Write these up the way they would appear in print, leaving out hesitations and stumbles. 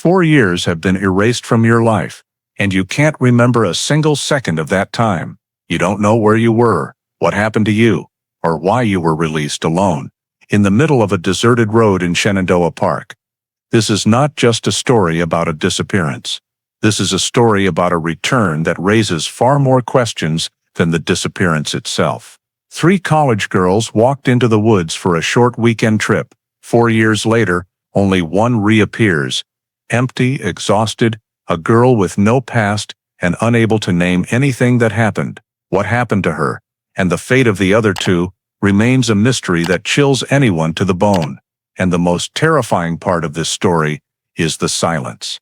4 years have been erased from your life, and you can't remember a single second of that time. You don't know where you were, what happened to you, or why you were released alone in the middle of a deserted road in Shenandoah Park. This is not just a story about a disappearance. This is a story about a return that raises far more questions than the disappearance itself. 3 college girls walked into the woods for a short weekend trip. 4 years later, only one reappears. Empty, exhausted, a girl with no past and unable to name anything that happened. What happened to her, and the fate of the other 2, remains a mystery that chills anyone to the bone. And the most terrifying part of this story is the silence.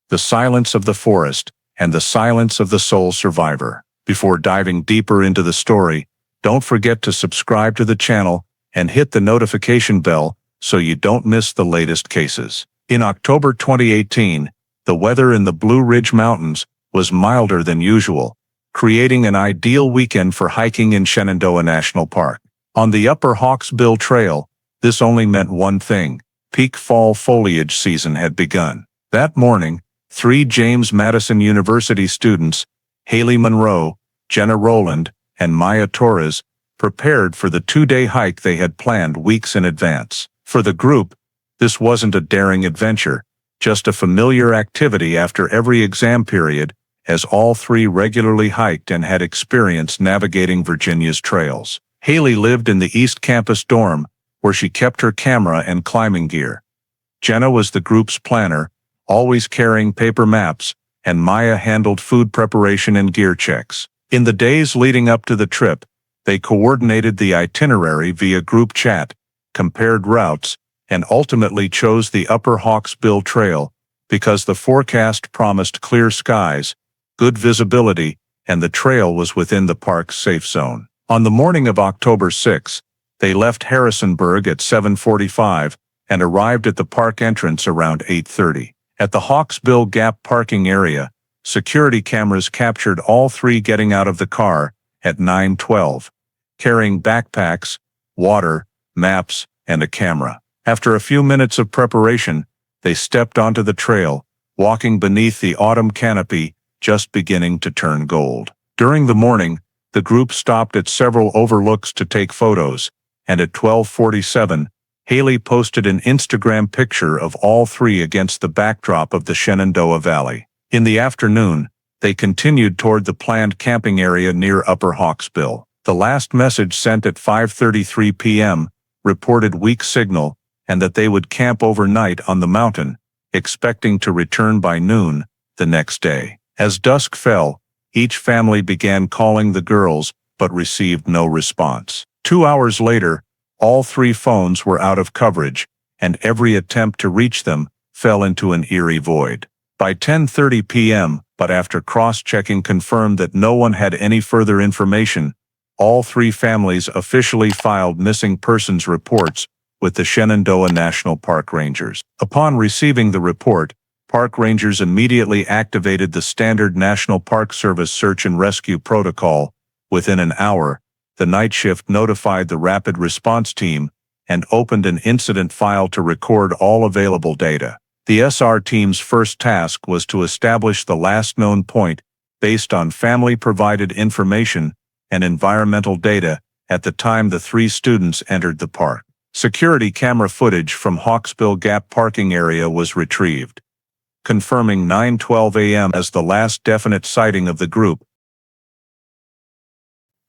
The silence of the forest and the silence of the sole survivor. Before diving deeper into the story, don't forget to subscribe to the channel and hit the notification bell so you don't miss the latest cases. In October 2018, the weather in the Blue Ridge Mountains was milder than usual, creating an ideal weekend for hiking in Shenandoah National Park. On the Upper Hawksbill Trail, this only meant one thing: peak fall foliage season had begun. That morning, 3 James Madison University students, Haley Monroe, Jenna Rowland, and Maya Torres, prepared for the 2-day hike they had planned weeks in advance. For the group, this wasn't a daring adventure, just a familiar activity after every exam period, as all 3 regularly hiked and had experience navigating Virginia's trails. Haley lived in the East Campus dorm, where she kept her camera and climbing gear. Jenna was the group's planner, always carrying paper maps, and Maya handled food preparation and gear checks. In the days leading up to the trip, they coordinated the itinerary via group chat, compared routes, and ultimately chose the Upper Hawksbill Trail because the forecast promised clear skies, good visibility, and the trail was within the park's safe zone. On the morning of October 6, they left Harrisonburg at 7:45 and arrived at the park entrance around 8:30. At the Hawksbill Gap parking area, security cameras captured all 3 getting out of the car at 9:12, carrying backpacks, water, maps, and a camera. After a few minutes of preparation, they stepped onto the trail, walking beneath the autumn canopy just beginning to turn gold. During the morning, the group stopped at several overlooks to take photos, and at 12:47, Haley posted an Instagram picture of all 3 against the backdrop of the Shenandoah Valley. In the afternoon, they continued toward the planned camping area near Upper Hawksbill. The last message sent at 5:33 p.m. reported weak signal and that they would camp overnight on the mountain, expecting to return by noon the next day. As dusk fell, each family began calling the girls but received no response. 2 hours later, all 3 phones were out of coverage, and every attempt to reach them fell into an eerie void. By 10:30 p.m., but after cross-checking confirmed that no one had any further information, all 3 families officially filed missing persons reports with the Shenandoah National Park Rangers. Upon receiving the report, park rangers immediately activated the standard National Park Service search and rescue protocol. Within an hour, the night shift notified the rapid response team and opened an incident file to record all available data. The SR team's first task was to establish the last known point based on family-provided information and environmental data at the time the 3 students entered the park. Security camera footage from Hawksbill Gap parking area was retrieved, confirming 9:12 a.m. as the last definite sighting of the group.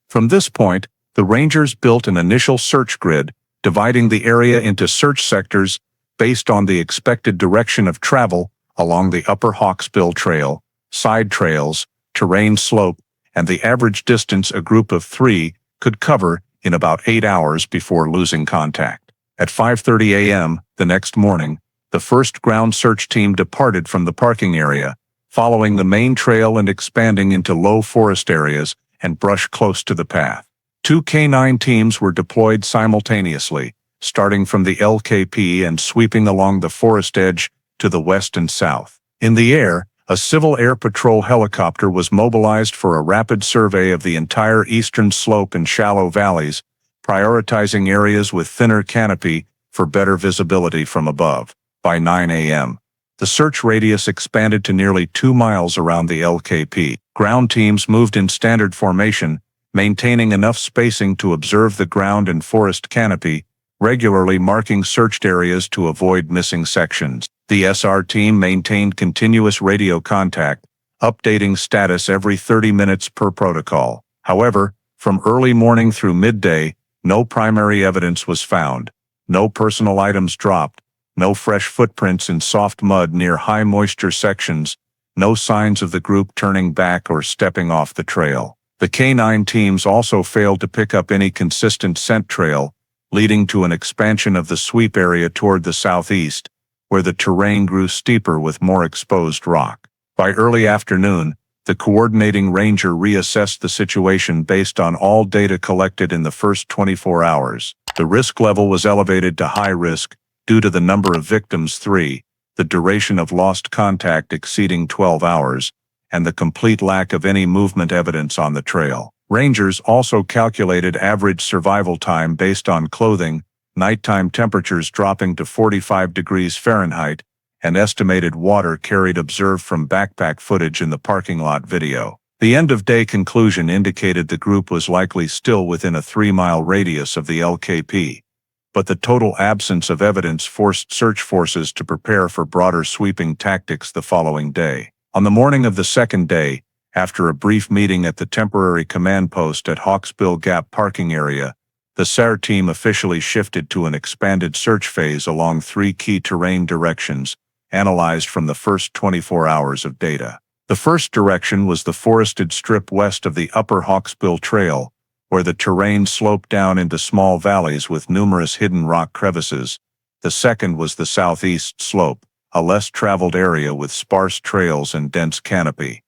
From this point, the Rangers built an initial search grid, dividing the area into search sectors based on the expected direction of travel along the Upper Hawksbill Trail, side trails, terrain slope, and the average distance a group of 3 could cover in about 8 hours before losing contact. At 5:30 a.m. the next morning, the first ground search team departed from the parking area, following the main trail and expanding into low forest areas and brush close to the path. 2 K9 teams were deployed simultaneously, starting from the LKP and sweeping along the forest edge to the west and south. In the air, a Civil Air Patrol helicopter was mobilized for a rapid survey of the entire eastern slope and shallow valleys, prioritizing areas with thinner canopy for better visibility from above. By 9 a.m., The search radius expanded to nearly 2 miles around the LKP. Ground teams moved in standard formation, maintaining enough spacing to observe the ground and forest canopy, regularly marking searched areas to avoid missing sections. The SR team maintained continuous radio contact, updating status every 30 minutes per protocol. However, from early morning through midday, no primary evidence was found, no personal items dropped, no fresh footprints in soft mud near high-moisture sections, no signs of the group turning back or stepping off the trail. The K9 teams also failed to pick up any consistent scent trail, leading to an expansion of the sweep area toward the southeast, where the terrain grew steeper with more exposed rock. By early afternoon, the coordinating ranger reassessed the situation based on all data collected in the first 24 hours. The risk level was elevated to high risk due to the number of victims 3, the duration of lost contact exceeding 12 hours, and the complete lack of any movement evidence on the trail. Rangers also calculated average survival time based on clothing, nighttime temperatures dropping to 45 degrees Fahrenheit, and estimated water carried observed from backpack footage in the parking lot video. The end-of-day conclusion indicated the group was likely still within a 3-mile radius of the LKP, but the total absence of evidence forced search forces to prepare for broader sweeping tactics the following day. On the morning of the second day, after a brief meeting at the temporary command post at Hawksbill Gap parking area, the SAR team officially shifted to an expanded search phase along 3 key terrain directions, analyzed from the first 24 hours of data. The first direction was the forested strip west of the Upper Hawksbill Trail, where the terrain sloped down into small valleys with numerous hidden rock crevices. The second was the southeast slope, a less traveled area with sparse trails and dense canopy.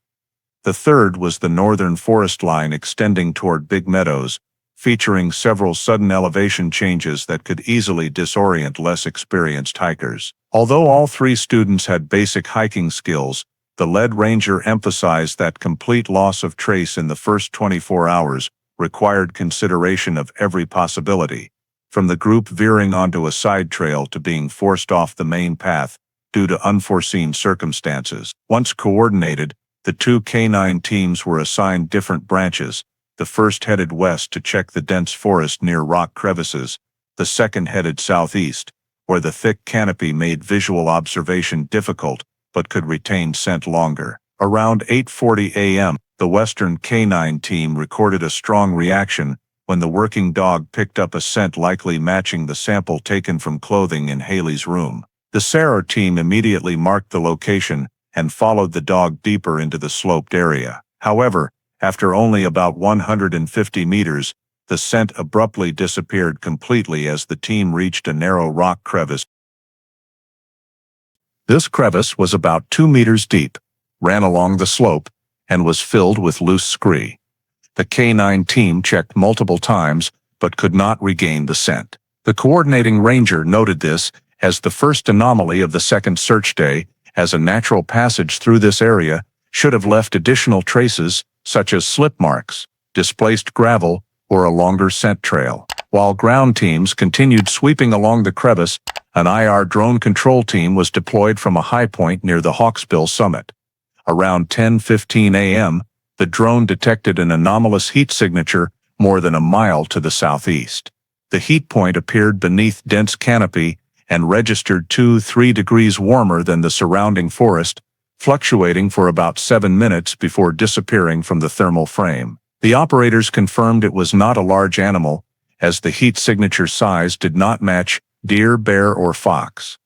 The third was the northern forest line extending toward Big Meadows, featuring several sudden elevation changes that could easily disorient less experienced hikers. Although all 3 students had basic hiking skills, the lead ranger emphasized that complete loss of trace in the first 24 hours required consideration of every possibility, from the group veering onto a side trail to being forced off the main path due to unforeseen circumstances. Once coordinated, the 2 K9 teams were assigned different branches. The first headed west to check the dense forest near rock crevices, the second headed southeast, where the thick canopy made visual observation difficult but could retain scent longer. Around 8:40 a.m., the Western K9 team recorded a strong reaction when the working dog picked up a scent likely matching the sample taken from clothing in Haley's room. The SAR team immediately marked the location and followed the dog deeper into the sloped area. However, after only about 150 meters, the scent abruptly disappeared completely as the team reached a narrow rock crevice. This crevice was about 2 meters deep, ran along the slope, and was filled with loose scree. The K9 team checked multiple times, but could not regain the scent. The coordinating ranger noted this as the first anomaly of the second search day, as a natural passage through this area should have left additional traces, such as slip marks, displaced gravel, or a longer scent trail. While ground teams continued sweeping along the crevice, an IR drone control team was deployed from a high point near the Hawksbill summit. Around 10:15 a.m., the drone detected an anomalous heat signature more than a mile to the southeast. The heat point appeared beneath dense canopy and registered 2-3 degrees warmer than the surrounding forest, fluctuating for about 7 minutes before disappearing from the thermal frame. The operators confirmed it was not a large animal, as the heat signature size did not match deer, bear, or fox.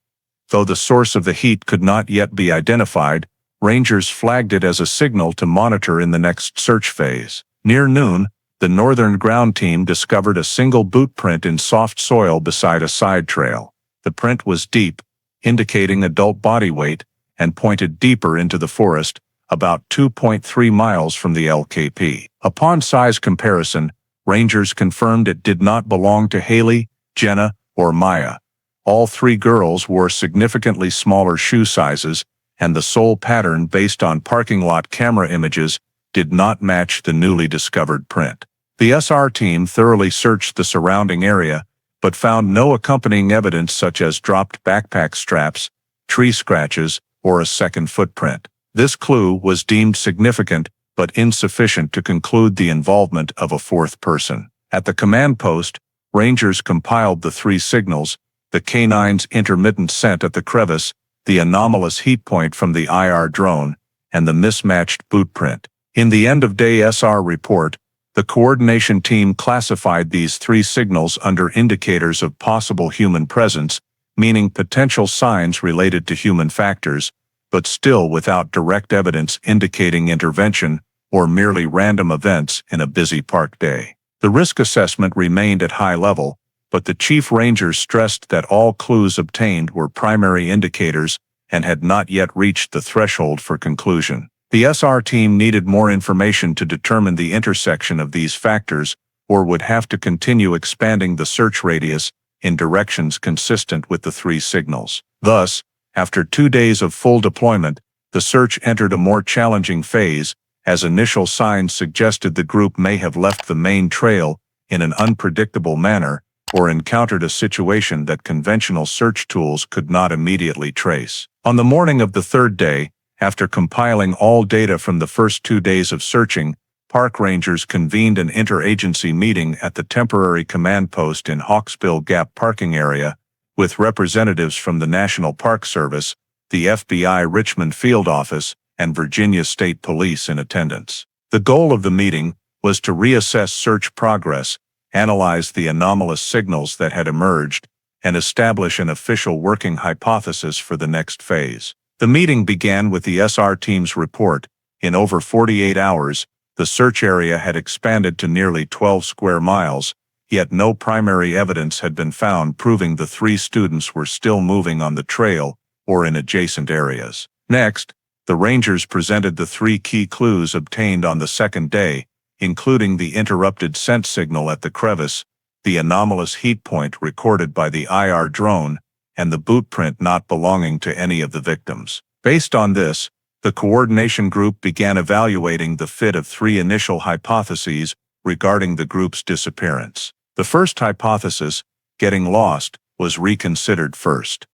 Though the source of the heat could not yet be identified, rangers flagged it as a signal to monitor in the next search phase. Near noon, the northern ground team discovered a single boot print in soft soil beside a side trail. The print was deep, indicating adult body weight, and pointed deeper into the forest, about 2.3 miles from the LKP. Upon size comparison, rangers confirmed it did not belong to Haley, Jenna, or Maya. All 3 girls wore significantly smaller shoe sizes, and the sole pattern based on parking lot camera images did not match the newly discovered print. The SR team thoroughly searched the surrounding area, but found no accompanying evidence such as dropped backpack straps, tree scratches, or a second footprint. This clue was deemed significant but insufficient to conclude the involvement of a fourth person. At the command post, rangers compiled the three signals: the canine's intermittent scent at the crevice, the anomalous heat point from the IR drone, and the mismatched boot print. In the end-of-day SR report, the coordination team classified these three signals under indicators of possible human presence, meaning potential signs related to human factors, but still without direct evidence indicating intervention or merely random events in a busy park day. The risk assessment remained at high level, but the chief rangers stressed that all clues obtained were primary indicators and had not yet reached the threshold for conclusion. The SR team needed more information to determine the intersection of these factors, or would have to continue expanding the search radius in directions consistent with the three signals. Thus, after 2 days of full deployment, the search entered a more challenging phase, as initial signs suggested the group may have left the main trail in an unpredictable manner or encountered a situation that conventional search tools could not immediately trace. On the morning of the third day, after compiling all data from the first 2 days of searching, park rangers convened an interagency meeting at the temporary command post in Hawksbill Gap parking area, with representatives from the National Park Service, the FBI Richmond Field Office, and Virginia State Police in attendance. The goal of the meeting was to reassess search progress, analyze the anomalous signals that had emerged, and establish an official working hypothesis for the next phase. The meeting began with the SR team's report. In over 48 hours, the search area had expanded to nearly 12 square miles, yet no primary evidence had been found proving the three students were still moving on the trail or in adjacent areas. Next, the rangers presented the three key clues obtained on the second day, including the interrupted scent signal at the crevice, the anomalous heat point recorded by the IR drone, and the boot print not belonging to any of the victims. Based on this, the coordination group began evaluating the fit of three initial hypotheses regarding the group's disappearance. The first hypothesis, getting lost, was reconsidered first.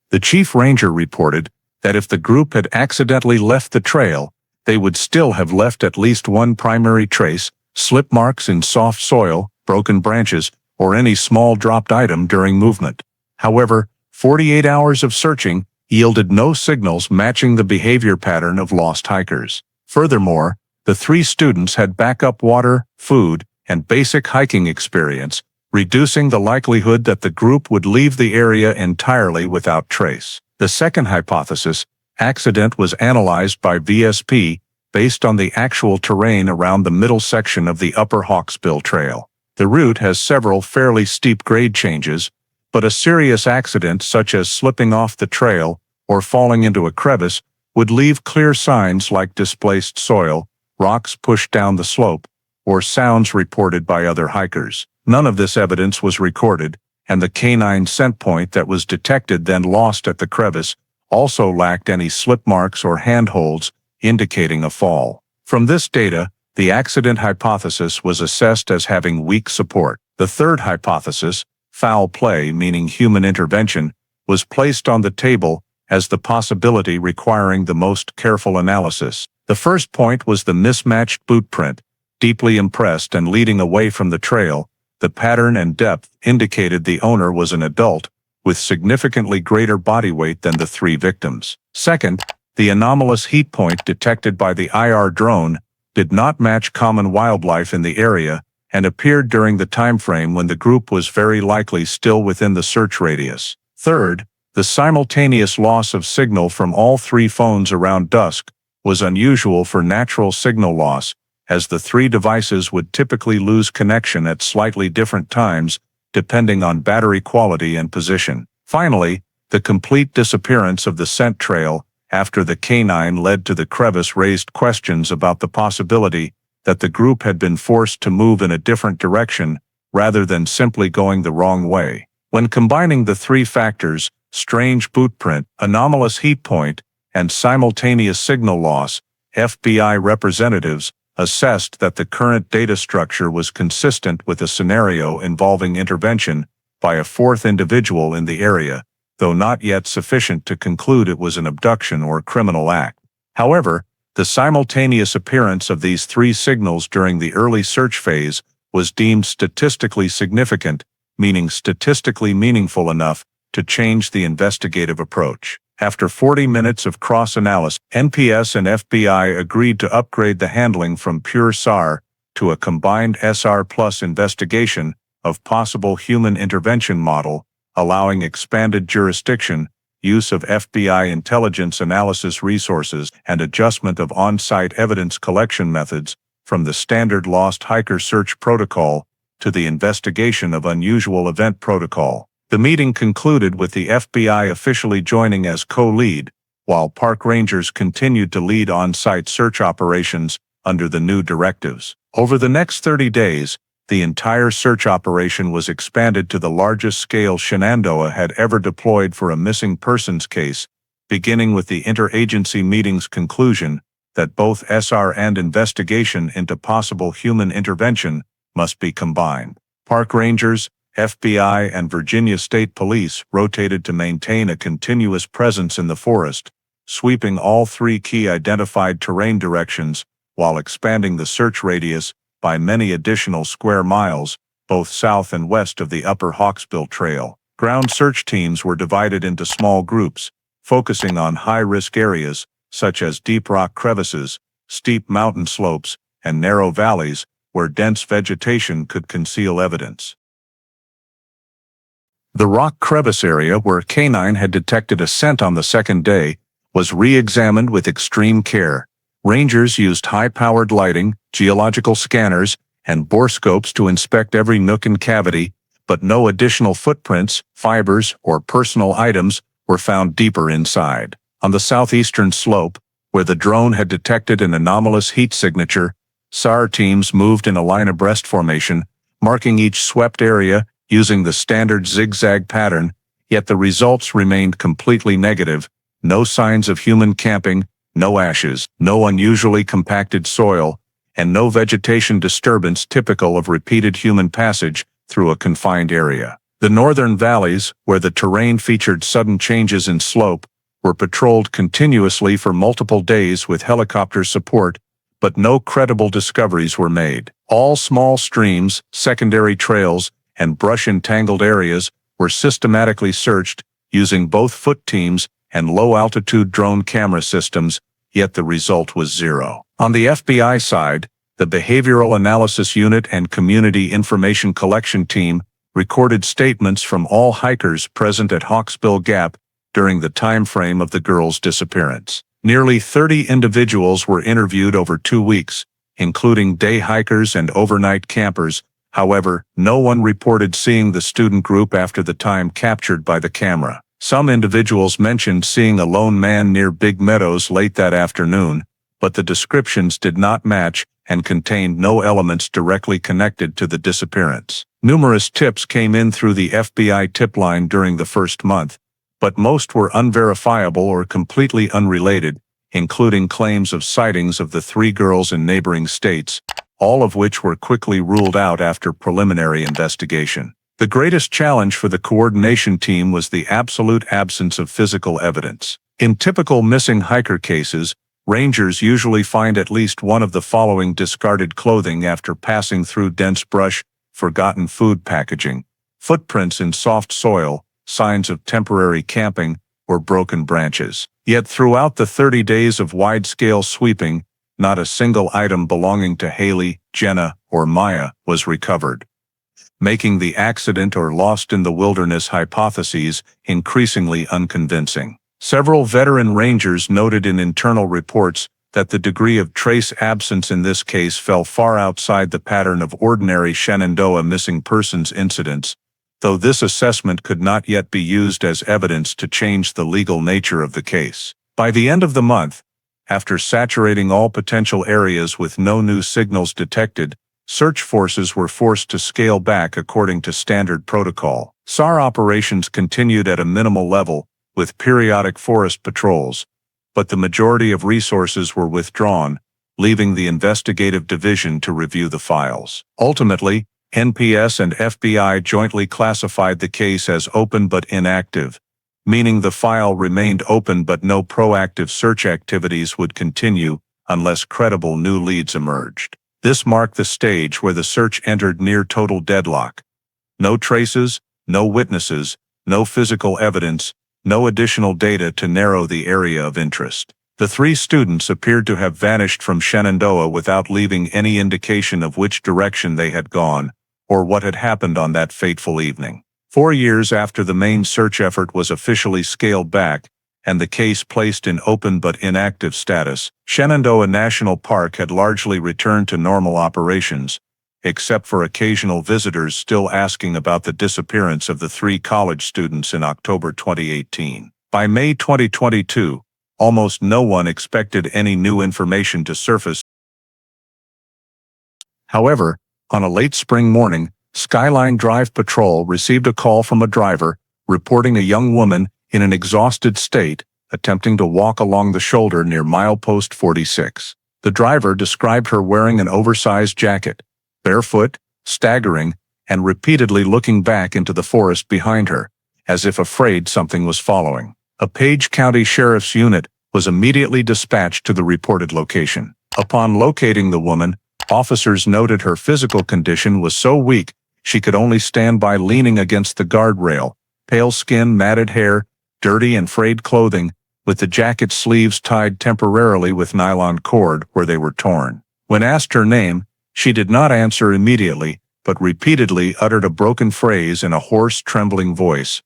The chief ranger reported that if the group had accidentally left the trail, they would still have left at least one primary trace: slip marks in soft soil, broken branches, or any small dropped item during movement. However, 48 hours of searching yielded no signals matching the behavior pattern of lost hikers. Furthermore, the three students had backup water, food, and basic hiking experience, reducing the likelihood that the group would leave the area entirely without trace. The second hypothesis, accident, was analyzed by VSP based on the actual terrain around the middle section of the Upper Hawksbill Trail. The route has several fairly steep grade changes, but a serious accident such as slipping off the trail or falling into a crevice would leave clear signs like displaced soil, rocks pushed down the slope, or sounds reported by other hikers. None of this evidence was recorded, and the canine scent point that was detected then lost at the crevice also lacked any slip marks or handholds indicating a fall. From this data, the accident hypothesis was assessed as having weak support. The third hypothesis, foul play, meaning human intervention, was placed on the table as the possibility requiring the most careful analysis. The first point was the mismatched boot print. Deeply impressed and leading away from the trail, the pattern and depth indicated the owner was an adult, with significantly greater body weight than the three victims. Second, the anomalous heat point detected by the IR drone did not match common wildlife in the area and appeared during the time frame when the group was very likely still within the search radius. Third, the simultaneous loss of signal from all three phones around dusk was unusual for natural signal loss, as the three devices would typically lose connection at slightly different times depending on battery quality and position. Finally, the complete disappearance of the scent trail after the canine led to the crevice raised questions about the possibility that the group had been forced to move in a different direction rather than simply going the wrong way. When combining the three factors, strange boot print, anomalous heat point, and simultaneous signal loss, FBI representatives assessed that the current data structure was consistent with a scenario involving intervention by a fourth individual in the area, though not yet sufficient to conclude it was an abduction or criminal act. However, the simultaneous appearance of these three signals during the early search phase was deemed statistically significant, meaning statistically meaningful enough to change the investigative approach. After 40 minutes of cross-analysis, NPS and FBI agreed to upgrade the handling from pure SAR to a combined SR plus investigation of possible human intervention model, allowing expanded jurisdiction, use of FBI intelligence analysis resources, and adjustment of on-site evidence collection methods from the standard lost hiker search protocol to the investigation of unusual event protocol. The meeting concluded with the FBI officially joining as co-lead, while park rangers continued to lead on-site search operations under the new directives. Over the next 30 days, the entire search operation was expanded to the largest scale Shenandoah had ever deployed for a missing persons case, beginning with the interagency meeting's conclusion that both SR and investigation into possible human intervention must be combined. Park rangers, FBI, and Virginia State Police rotated to maintain a continuous presence in the forest, sweeping all three key identified terrain directions while expanding the search radius by many additional square miles, both south and west of the Upper Hawksbill Trail. Ground search teams were divided into small groups, focusing on high-risk areas such as deep rock crevices, steep mountain slopes, and narrow valleys where dense vegetation could conceal evidence. The rock crevice area where K9 had detected a scent on the second day was re-examined with extreme care. Rangers used high-powered lighting, geological scanners, and borescopes to inspect every nook and cavity, but no additional footprints, fibers, or personal items were found deeper inside. On the southeastern slope, where the drone had detected an anomalous heat signature, SAR teams moved in a line abreast formation, marking each swept area using the standard zigzag pattern, yet the results remained completely negative. No signs of human camping, no ashes, no unusually compacted soil, and no vegetation disturbance typical of repeated human passage through a confined area. The northern valleys, where the terrain featured sudden changes in slope, were patrolled continuously for multiple days with helicopter support, but no credible discoveries were made. All small streams, secondary trails, and brush-entangled areas were systematically searched using both foot teams and low-altitude drone camera systems, yet the result was zero. On the FBI side, the Behavioral Analysis Unit and Community Information Collection Team recorded statements from all hikers present at Hawksbill Gap during the time frame of the girls' disappearance. Nearly 30 individuals were interviewed over 2 weeks, including day hikers and overnight campers. However, no one reported seeing the student group after the time captured by the camera. Some individuals mentioned seeing a lone man near Big Meadows late that afternoon, but the descriptions did not match and contained no elements directly connected to the disappearance. Numerous tips came in through the FBI tip line during the first month, but most were unverifiable or completely unrelated, including claims of sightings of the 3 girls in neighboring states, all of which were quickly ruled out after preliminary investigation. The greatest challenge for the coordination team was the absolute absence of physical evidence. In typical missing hiker cases, rangers usually find at least one of the following discarded clothing after passing through dense brush, forgotten food packaging, footprints in soft soil, signs of temporary camping, or broken branches. Yet throughout the 30 days of wide-scale sweeping, not a single item belonging to Haley, Jenna, or Maya was recovered, making the accident or lost in the wilderness hypotheses increasingly unconvincing. Several veteran rangers noted in internal reports that the degree of trace absence in this case fell far outside the pattern of ordinary Shenandoah missing persons incidents, though this assessment could not yet be used as evidence to change the legal nature of the case. By the end of the month, after saturating all potential areas with no new signals detected, search forces were forced to scale back according to standard protocol. SAR operations continued at a minimal level, with periodic forest patrols, but the majority of resources were withdrawn, leaving the investigative division to review the files. Ultimately, NPS and FBI jointly classified the case as open but inactive, meaning the file remained open but no proactive search activities would continue unless credible new leads emerged. This marked the stage where the search entered near total deadlock. No traces, no witnesses, no physical evidence, no additional data to narrow the area of interest. The three students appeared to have vanished from Shenandoah without leaving any indication of which direction they had gone or what had happened on that fateful evening. 4 years after the main search effort was officially scaled back and the case placed in open but inactive status, Shenandoah National Park had largely returned to normal operations, except for occasional visitors still asking about the disappearance of the 3 college students in October 2018. By May 2022, almost no one expected any new information to surface. However, on a late spring morning, Skyline Drive Patrol received a call from a driver reporting a young woman in an exhausted state attempting to walk along the shoulder near milepost 46. The driver described her wearing an oversized jacket, barefoot, staggering, and repeatedly looking back into the forest behind her, as if afraid something was following. A Page County Sheriff's unit was immediately dispatched to the reported location. Upon locating the woman, officers noted her physical condition was so weak she could only stand by leaning against the guardrail, pale skin, matted hair, dirty and frayed clothing, with the jacket sleeves tied temporarily with nylon cord where they were torn. When asked her name, she did not answer immediately, but repeatedly uttered a broken phrase in a hoarse, trembling voice.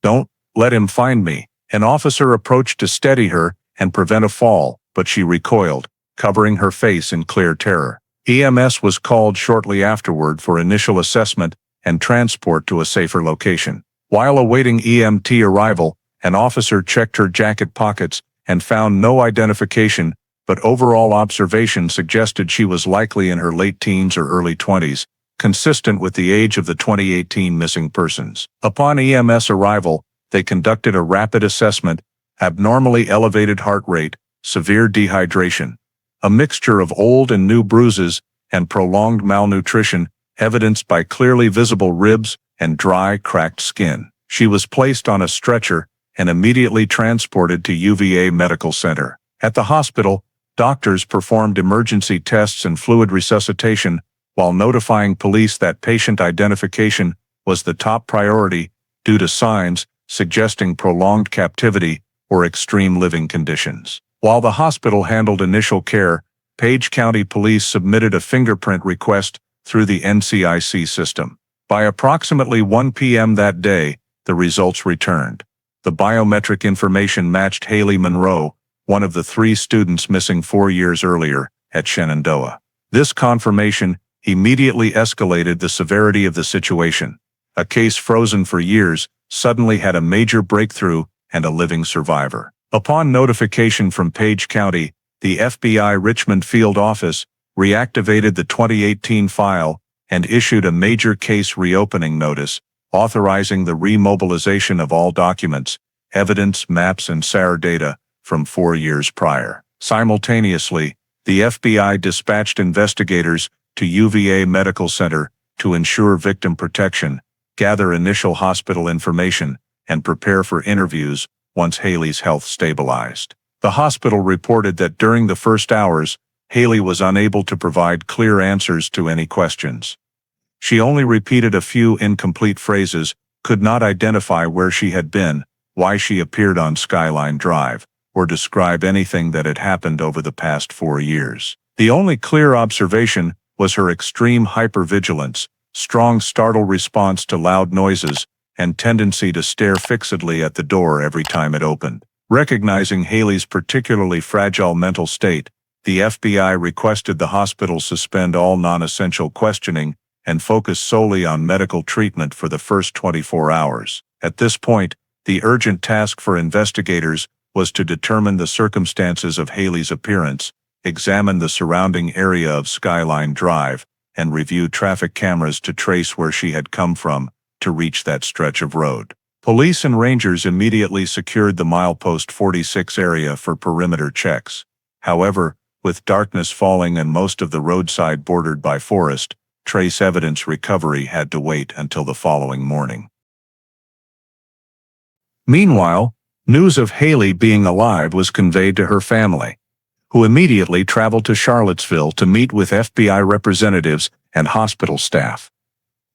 "Don't let him find me." An officer approached to steady her and prevent a fall, but she recoiled, covering her face in clear terror. EMS was called shortly afterward for initial assessment and transport to a safer location. While awaiting EMT arrival, an officer checked her jacket pockets and found no identification, but overall observation suggested she was likely in her late teens or early 20s, consistent with the age of the 2018 missing persons. Upon EMS arrival, they conducted a rapid assessment: abnormally elevated heart rate, severe dehydration, a mixture of old and new bruises, and prolonged malnutrition, evidenced by clearly visible ribs and dry, cracked skin. She was placed on a stretcher and immediately transported to UVA Medical Center. At the hospital, doctors performed emergency tests and fluid resuscitation while notifying police that patient identification was the top priority due to signs suggesting prolonged captivity or extreme living conditions. While the hospital handled initial care, Page County Police submitted a fingerprint request through the NCIC system. By approximately 1 p.m. that day, the results returned. The biometric information matched Haley Monroe, one of the 3 students missing 4 years earlier at Shenandoah. This confirmation immediately escalated the severity of the situation. A case frozen for years suddenly had a major breakthrough and a living survivor. Upon notification from Page County, the FBI Richmond Field Office reactivated the 2018 file and issued a major case reopening notice, authorizing the remobilization of all documents, evidence, maps, and SAR data from 4 years prior. Simultaneously, the FBI dispatched investigators to UVA Medical Center to ensure victim protection, gather initial hospital information, and prepare for interviews once Haley's health stabilized. The hospital reported that during the first hours, Haley was unable to provide clear answers to any questions. She only repeated a few incomplete phrases, could not identify where she had been, why she appeared on Skyline Drive, or describe anything that had happened over the past 4 years. The only clear observation was her extreme hypervigilance, strong startle response to loud noises, and tendency to stare fixedly at the door every time it opened. Recognizing Haley's particularly fragile mental state, the FBI requested the hospital suspend all non-essential questioning and focus solely on medical treatment for the first 24 hours. At this point, the urgent task for investigators was to determine the circumstances of Haley's appearance, examine the surrounding area of Skyline Drive, and review traffic cameras to trace where she had come from to reach that stretch of road. Police and rangers immediately secured the milepost 46 area for perimeter checks. However, with darkness falling and most of the roadside bordered by forest, trace evidence recovery had to wait until the following morning. Meanwhile, news of Haley being alive was conveyed to her family, who immediately traveled to Charlottesville to meet with FBI representatives and hospital staff.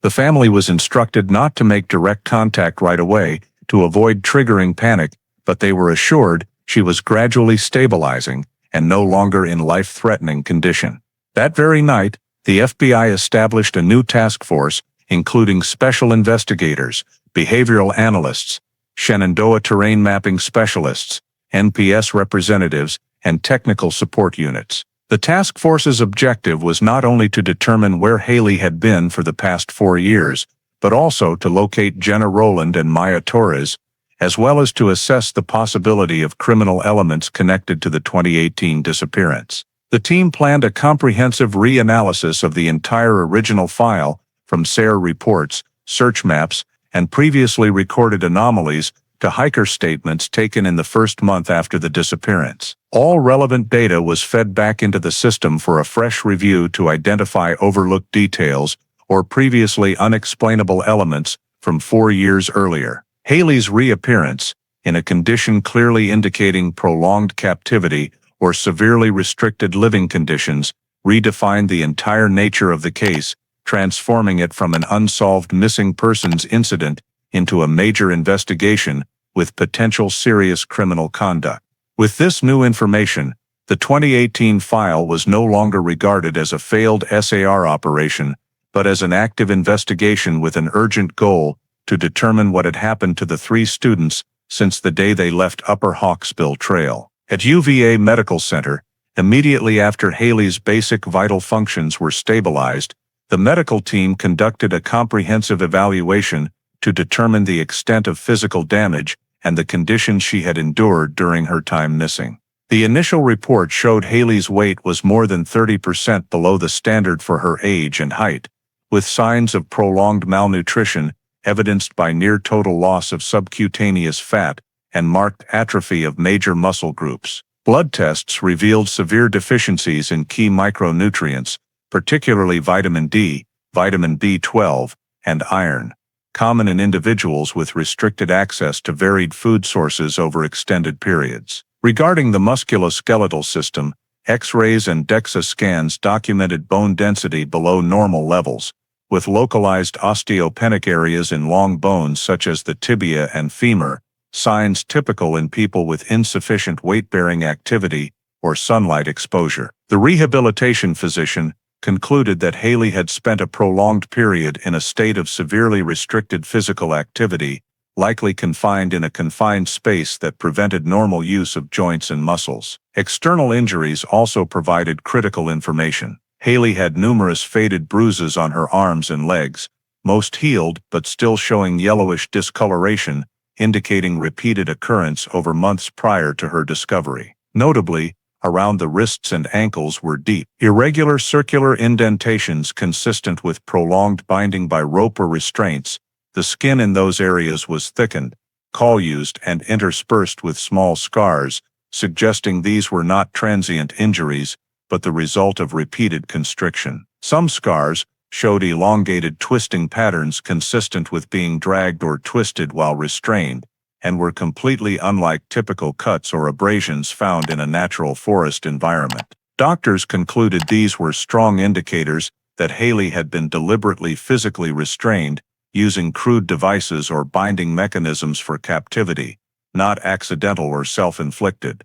The family was instructed not to make direct contact right away to avoid triggering panic, but they were assured she was gradually stabilizing and no longer in life-threatening condition. That very night, the FBI established a new task force, including special investigators, behavioral analysts, Shenandoah terrain mapping specialists, NPS representatives, and technical support units. The task force's objective was not only to determine where Haley had been for the past 4 years, but also to locate Jenna Rowland and Maya Torres, as well as to assess the possibility of criminal elements connected to the 2018 disappearance. The team planned a comprehensive reanalysis of the entire original file, from SARE reports, search maps, and previously recorded anomalies to hiker statements taken in the first month after the disappearance. All relevant data was fed back into the system for a fresh review to identify overlooked details or previously unexplainable elements from 4 years earlier. Haley's reappearance, in a condition clearly indicating prolonged captivity or severely restricted living conditions, redefined the entire nature of the case, transforming it from an unsolved missing persons incident into a major investigation with potential serious criminal conduct. With this new information, the 2018 file was no longer regarded as a failed SAR operation, but as an active investigation with an urgent goal to determine what had happened to the 3 students since the day they left Upper Hawksbill Trail. At UVA Medical Center, immediately after Haley's basic vital functions were stabilized, the medical team conducted a comprehensive evaluation to determine the extent of physical damage and the conditions she had endured during her time missing. The initial report showed Haley's weight was more than 30% below the standard for her age and height, with signs of prolonged malnutrition evidenced by near-total loss of subcutaneous fat and marked atrophy of major muscle groups. Blood tests revealed severe deficiencies in key micronutrients, particularly vitamin D, vitamin B12, and iron, common in individuals with restricted access to varied food sources over extended periods. Regarding the musculoskeletal system, X-rays and DEXA scans documented bone density below normal levels, with localized osteopenic areas in long bones such as the tibia and femur, signs typical in people with insufficient weight-bearing activity or sunlight exposure. The rehabilitation physician concluded that Haley had spent a prolonged period in a state of severely restricted physical activity, likely confined in a confined space that prevented normal use of joints and muscles. External injuries also provided critical information. Haley had numerous faded bruises on her arms and legs, most healed but still showing yellowish discoloration, indicating repeated occurrence over months prior to her discovery. Notably, around the wrists and ankles were deep, irregular circular indentations consistent with prolonged binding by rope or restraints. The skin in those areas was thickened, collused, and interspersed with small scars, suggesting these were not transient injuries, but the result of repeated constriction. Some scars showed elongated twisting patterns consistent with being dragged or twisted while restrained, and were completely unlike typical cuts or abrasions found in a natural forest environment. Doctors concluded these were strong indicators that Haley had been deliberately physically restrained, using crude devices or binding mechanisms for captivity, not accidental or self-inflicted.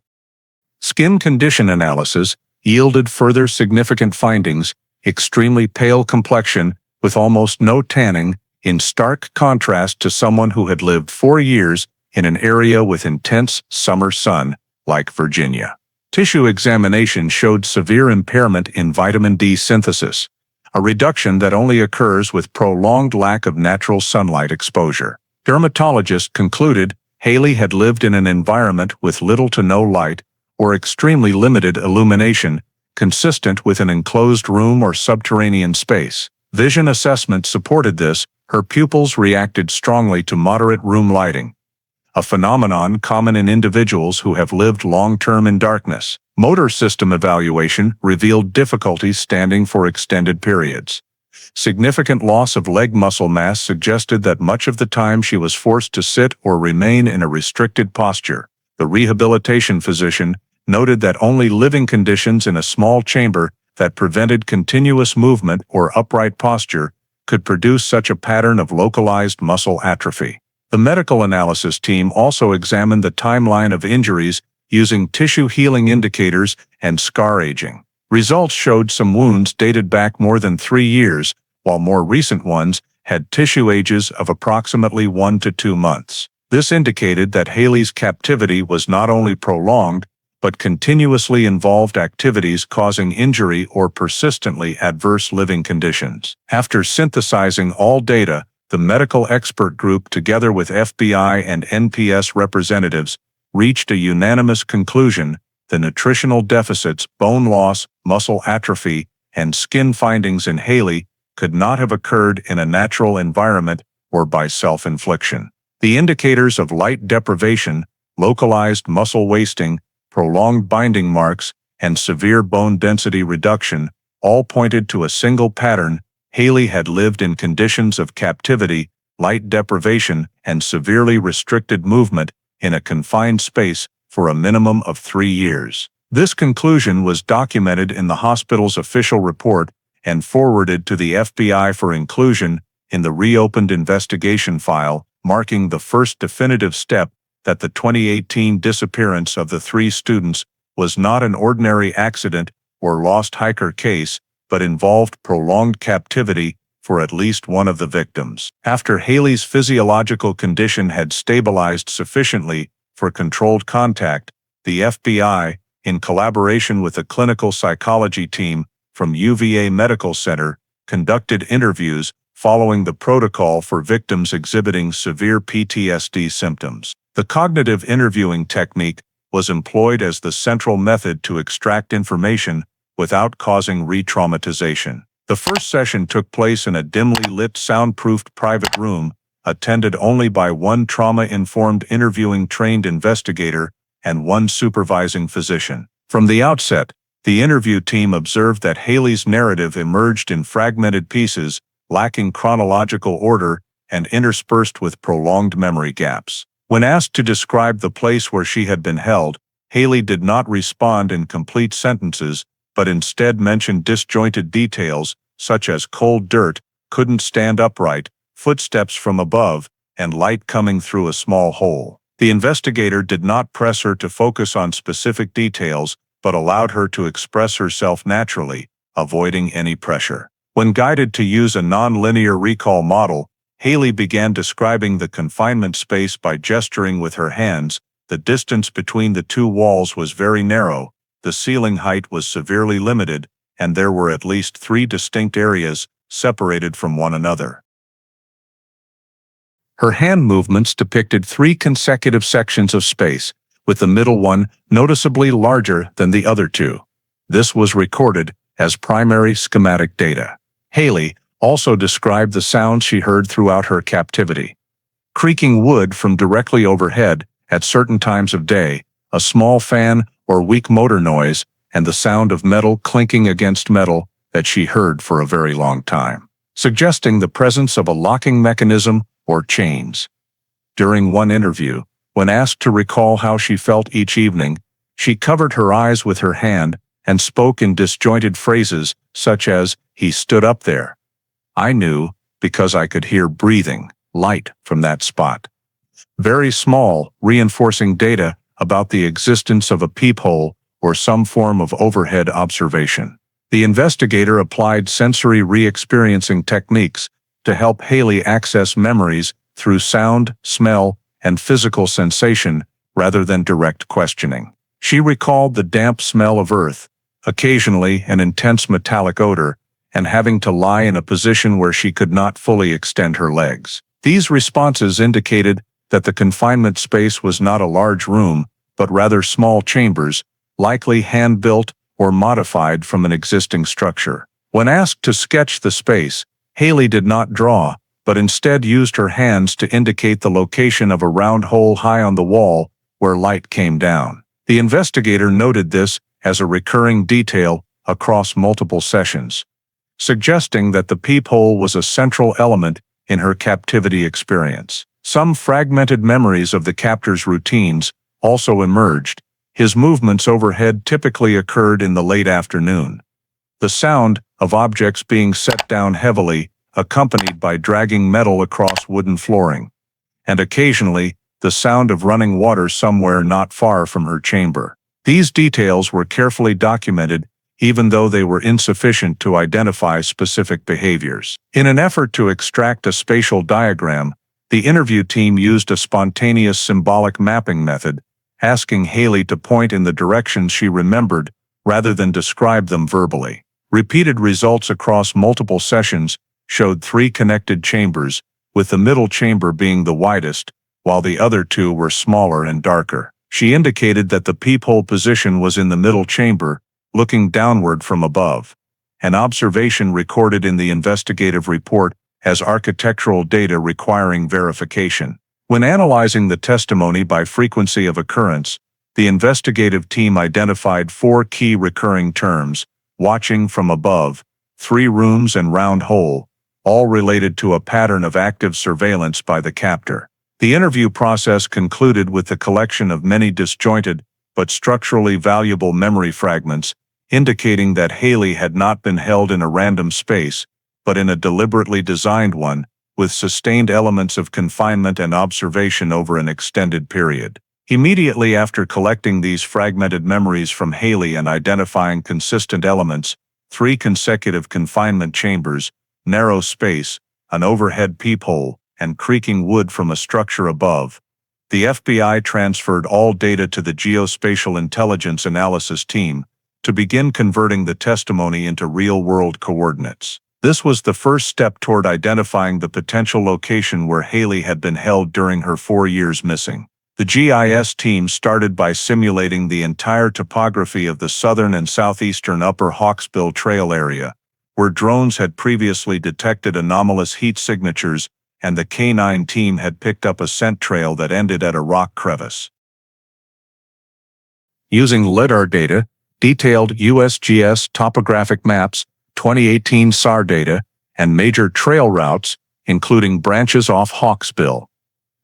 Skin condition analysis yielded further significant findings: extremely pale complexion with almost no tanning, in stark contrast to someone who had lived 4 years in an area with intense summer sun, like Virginia. Tissue examination showed severe impairment in vitamin D synthesis, a reduction that only occurs with prolonged lack of natural sunlight exposure. Dermatologists concluded Haley had lived in an environment with little to no light or extremely limited illumination, consistent with an enclosed room or subterranean space. Vision assessment supported this. Her pupils reacted strongly to moderate room lighting, a phenomenon common in individuals who have lived long-term in darkness. Motor system evaluation revealed difficulties standing for extended periods. Significant loss of leg muscle mass suggested that much of the time she was forced to sit or remain in a restricted posture. The rehabilitation physician noted that only living conditions in a small chamber that prevented continuous movement or upright posture could produce such a pattern of localized muscle atrophy. The medical analysis team also examined the timeline of injuries using tissue healing indicators and scar aging. Results showed some wounds dated back more than 3 years, while more recent ones had tissue ages of approximately 1 to 2 months. This indicated that Haley's captivity was not only prolonged, but continuously involved activities causing injury or persistently adverse living conditions. After synthesizing all data, the medical expert group, together with FBI and NPS representatives, reached a unanimous conclusion: the nutritional deficits, bone loss, muscle atrophy, and skin findings in Haley could not have occurred in a natural environment or by self-infliction. The indicators of light deprivation, localized muscle wasting, prolonged binding marks, and severe bone density reduction all pointed to a single pattern. Haley had lived in conditions of captivity, light deprivation, and severely restricted movement in a confined space for a minimum of 3 years. This conclusion was documented in the hospital's official report and forwarded to the FBI for inclusion in the reopened investigation file, marking the first definitive step that the 2018 disappearance of the 3 students was not an ordinary accident or lost hiker case, but involved prolonged captivity for at least one of the victims. After Haley's physiological condition had stabilized sufficiently for controlled contact, the FBI, in collaboration with a clinical psychology team from UVA Medical Center, conducted interviews following the protocol for victims exhibiting severe PTSD symptoms. The cognitive interviewing technique was employed as the central method to extract information without causing re-traumatization. The first session took place in a dimly lit, soundproofed private room, attended only by one trauma-informed interviewing trained investigator and one supervising physician. From the outset, the interview team observed that Haley's narrative emerged in fragmented pieces, lacking chronological order and interspersed with prolonged memory gaps. When asked to describe the place where she had been held, Haley did not respond in complete sentences, but instead mentioned disjointed details such as cold dirt, couldn't stand upright, footsteps from above, and light coming through a small hole. The investigator did not press her to focus on specific details, but allowed her to express herself naturally, avoiding any pressure. When guided to use a non-linear recall model, Haley began describing the confinement space by gesturing with her hands. The distance between the 2 walls was very narrow, the ceiling height was severely limited, and there were at least 3 distinct areas separated from one another. Her hand movements depicted 3 consecutive sections of space, with the middle one noticeably larger than the other 2. This was recorded as primary schematic data. Haley also described the sounds she heard throughout her captivity: creaking wood from directly overhead at certain times of day, a small fan or weak motor noise, and the sound of metal clinking against metal that she heard for a very long time, suggesting the presence of a locking mechanism or chains. During one interview, when asked to recall how she felt each evening, she covered her eyes with her hand and spoke in disjointed phrases such as, "He stood up there. I knew because I could hear breathing, light from that spot." Very small, reinforcing data about the existence of a peephole or some form of overhead observation. The investigator applied sensory re-experiencing techniques to help Haley access memories through sound, smell, and physical sensation rather than direct questioning. She recalled the damp smell of earth, occasionally an intense metallic odor, and having to lie in a position where she could not fully extend her legs. These responses indicated that the confinement space was not a large room, but rather small chambers, likely hand-built or modified from an existing structure. When asked to sketch the space, Haley did not draw, but instead used her hands to indicate the location of a round hole high on the wall where light came down. The investigator noted this as a recurring detail across multiple sessions. suggesting that the peephole was a central element in her captivity experience. Some fragmented memories of the captor's routines also emerged. His movements overhead typically occurred in the late afternoon. The sound of objects being set down heavily, accompanied by dragging metal across wooden flooring, and occasionally, the sound of running water somewhere not far from her chamber. These details were carefully documented, even though they were insufficient to identify specific behaviors. In an effort to extract a spatial diagram, the interview team used a spontaneous symbolic mapping method, asking Haley to point in the directions she remembered rather than describe them verbally. Repeated results across multiple sessions showed 3 connected chambers, with the middle chamber being the widest, while the other 2 were smaller and darker. She indicated that the peephole position was in the middle chamber, looking downward from above. An observation recorded in the investigative report as architectural data requiring verification. When analyzing the testimony by frequency of occurrence, the investigative team identified 4 key recurring terms: watching from above, 3 rooms and round hole, all related to a pattern of active surveillance by the captor. The interview process concluded with the collection of many disjointed but structurally valuable memory fragments, indicating that Haley had not been held in a random space, but in a deliberately designed one, with sustained elements of confinement and observation over an extended period. Immediately after collecting these fragmented memories from Haley and identifying consistent elements, 3 consecutive confinement chambers, narrow space, an overhead peephole, and creaking wood from a structure above, the FBI transferred all data to the Geospatial Intelligence Analysis team to begin converting the testimony into real-world coordinates. This was the first step toward identifying the potential location where Haley had been held during her 4 years missing. The GIS team started by simulating the entire topography of the southern and southeastern Upper Hawksbill Trail area, where drones had previously detected anomalous heat signatures and the K9 team had picked up a scent trail that ended at a rock crevice. Using LiDAR data, detailed USGS topographic maps, 2018 SAR data, and major trail routes, including branches off Hawksbill,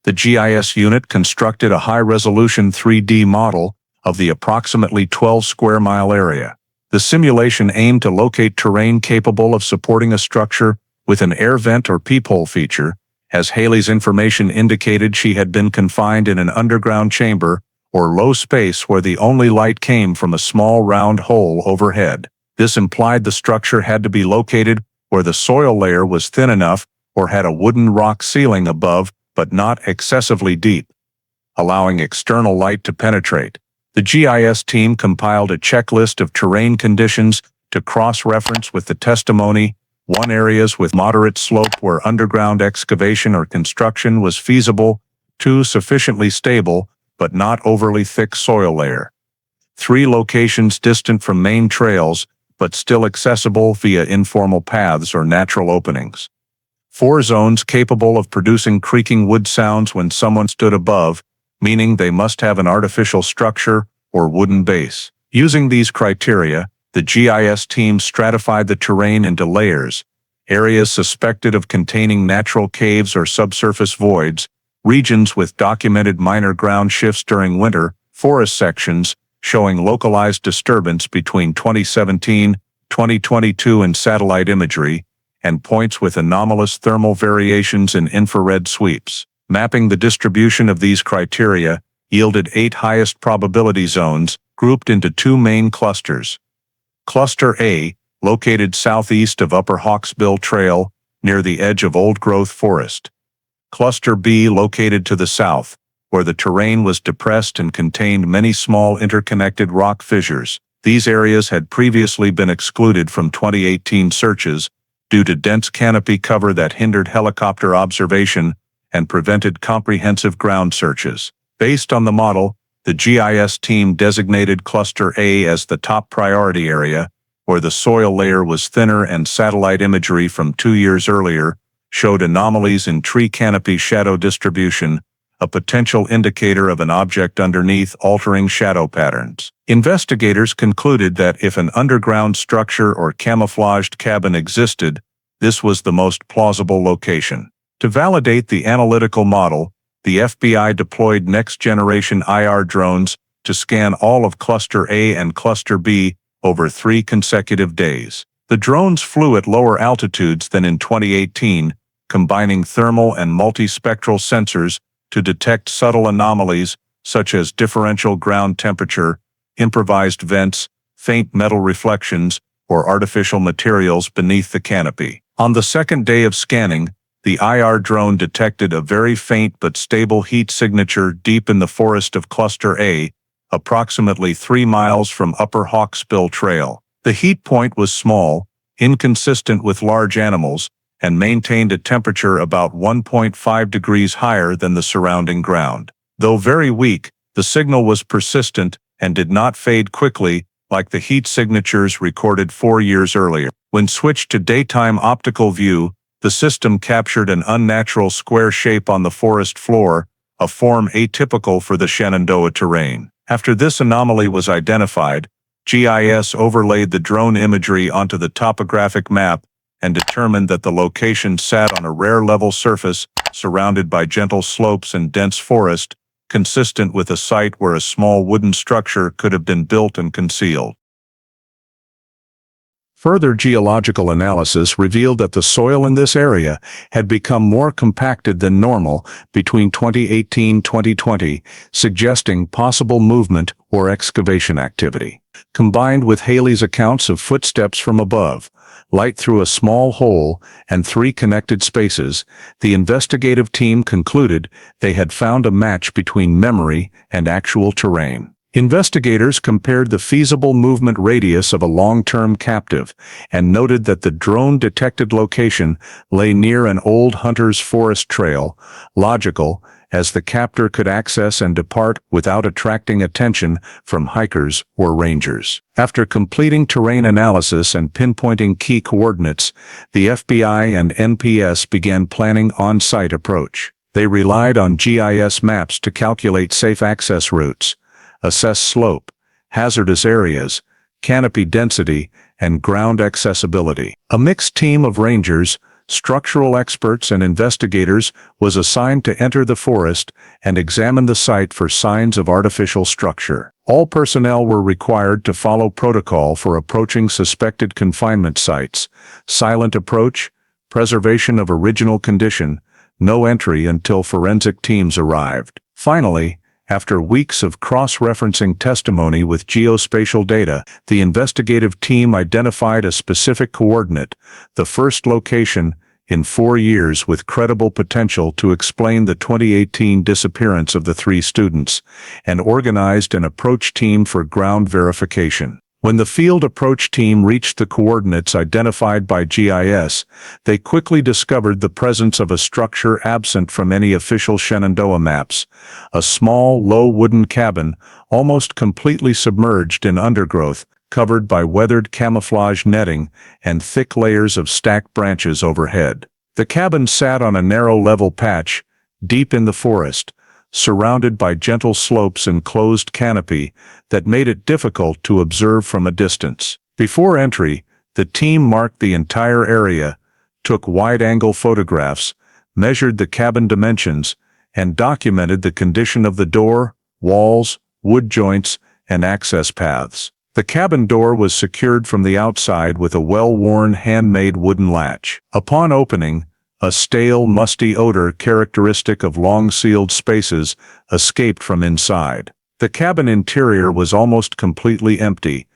the GIS unit constructed a high-resolution 3D model of the approximately 12-square-mile area. The simulation aimed to locate terrain capable of supporting a structure with an air vent or peephole feature, as Haley's information indicated she had been confined in an underground chamber or low space where the only light came from a small round hole overhead. This implied the structure had to be located where the soil layer was thin enough or had a wooden rock ceiling above but not excessively deep, allowing external light to penetrate. The GIS team compiled a checklist of terrain conditions to cross-reference with the testimony: 1 areas with moderate slope where underground excavation or construction was feasible, 2 sufficiently stable but not overly thick soil layer, 3 locations distant from main trails but still accessible via informal paths or natural openings, 4 zones capable of producing creaking wood sounds when someone stood above, meaning they must have an artificial structure or wooden base. Using these criteria, the GIS team stratified the terrain into layers: areas suspected of containing natural caves or subsurface voids, regions with documented minor ground shifts during winter, forest sections showing localized disturbance between 2017, 2022 and satellite imagery, and points with anomalous thermal variations in infrared sweeps. Mapping the distribution of these criteria yielded 8 highest probability zones, grouped into 2 main clusters. Cluster A, located southeast of Upper Hawksbill Trail, near the edge of old-growth forest. Cluster B, located to the south, where the terrain was depressed and contained many small interconnected rock fissures. These areas had previously been excluded from 2018 searches due to dense canopy cover that hindered helicopter observation and prevented comprehensive ground searches. Based on the model, the GIS team designated Cluster A as the top priority area, where the soil layer was thinner and satellite imagery from 2 years earlier showed anomalies in tree canopy shadow distribution, a potential indicator of an object underneath altering shadow patterns. Investigators concluded that if an underground structure or camouflaged cabin existed, this was the most plausible location. To validate the analytical model, the FBI deployed next-generation IR drones to scan all of Cluster A and Cluster B over 3 consecutive days. The drones flew at lower altitudes than in 2018, combining thermal and multispectral sensors to detect subtle anomalies such as differential ground temperature, improvised vents, faint metal reflections, or artificial materials beneath the canopy. On the second day of scanning, the IR drone detected a very faint but stable heat signature deep in the forest of Cluster A, approximately 3 miles from Upper Hawksbill Trail. The heat point was small, inconsistent with large animals, and maintained a temperature about 1.5 degrees higher than the surrounding ground. Though very weak, the signal was persistent and did not fade quickly like the heat signatures recorded 4 years earlier. When switched to daytime optical view, the system captured an unnatural square shape on the forest floor, a form atypical for the Shenandoah terrain. After this anomaly was identified, GIS overlaid the drone imagery onto the topographic map and determined that the location sat on a rare level surface surrounded by gentle slopes and dense forest, consistent with a site where a small wooden structure could have been built and concealed. Further geological analysis revealed that the soil in this area had become more compacted than normal between 2018-2020, suggesting possible movement or excavation activity. Combined with Haley's accounts of footsteps from above, light through a small hole, and 3 connected spaces, the investigative team concluded they had found a match between memory and actual terrain. Investigators compared the feasible movement radius of a long-term captive and noted that the drone-detected location lay near an old hunter's forest trail, logical, as the captor could access and depart without attracting attention from hikers or rangers. After completing terrain analysis and pinpointing key coordinates, the FBI and NPS began planning on-site approach. They relied on GIS maps to calculate safe access routes, assess slope, hazardous areas, canopy density, and ground accessibility. A mixed team of rangers, structural experts, and investigators was assigned to enter the forest and examine the site for signs of artificial structure. All personnel were required to follow protocol for approaching suspected confinement sites: silent approach, preservation of original condition, no entry until forensic teams arrived. Finally, after weeks of cross-referencing testimony with geospatial data, the investigative team identified a specific coordinate, the first location in 4 years with credible potential to explain the 2018 disappearance of the 3 students, and organized an approach team for ground verification. When the field approach team reached the coordinates identified by GIS, they quickly discovered the presence of a structure absent from any official Shenandoah maps: a small, low wooden cabin, almost completely submerged in undergrowth, covered by weathered camouflage netting and thick layers of stacked branches overhead. The cabin sat on a narrow level patch, deep in the forest, surrounded by gentle slopes and closed canopy that made it difficult to observe from a distance. Before entry, the team marked the entire area, took wide-angle photographs, measured the cabin dimensions, and documented the condition of the door, walls, wood joints, and access paths. The cabin door was secured from the outside with a well-worn handmade wooden latch. Upon opening, a stale, musty odor characteristic of long-sealed spaces escaped from inside. The cabin interior was almost completely empty,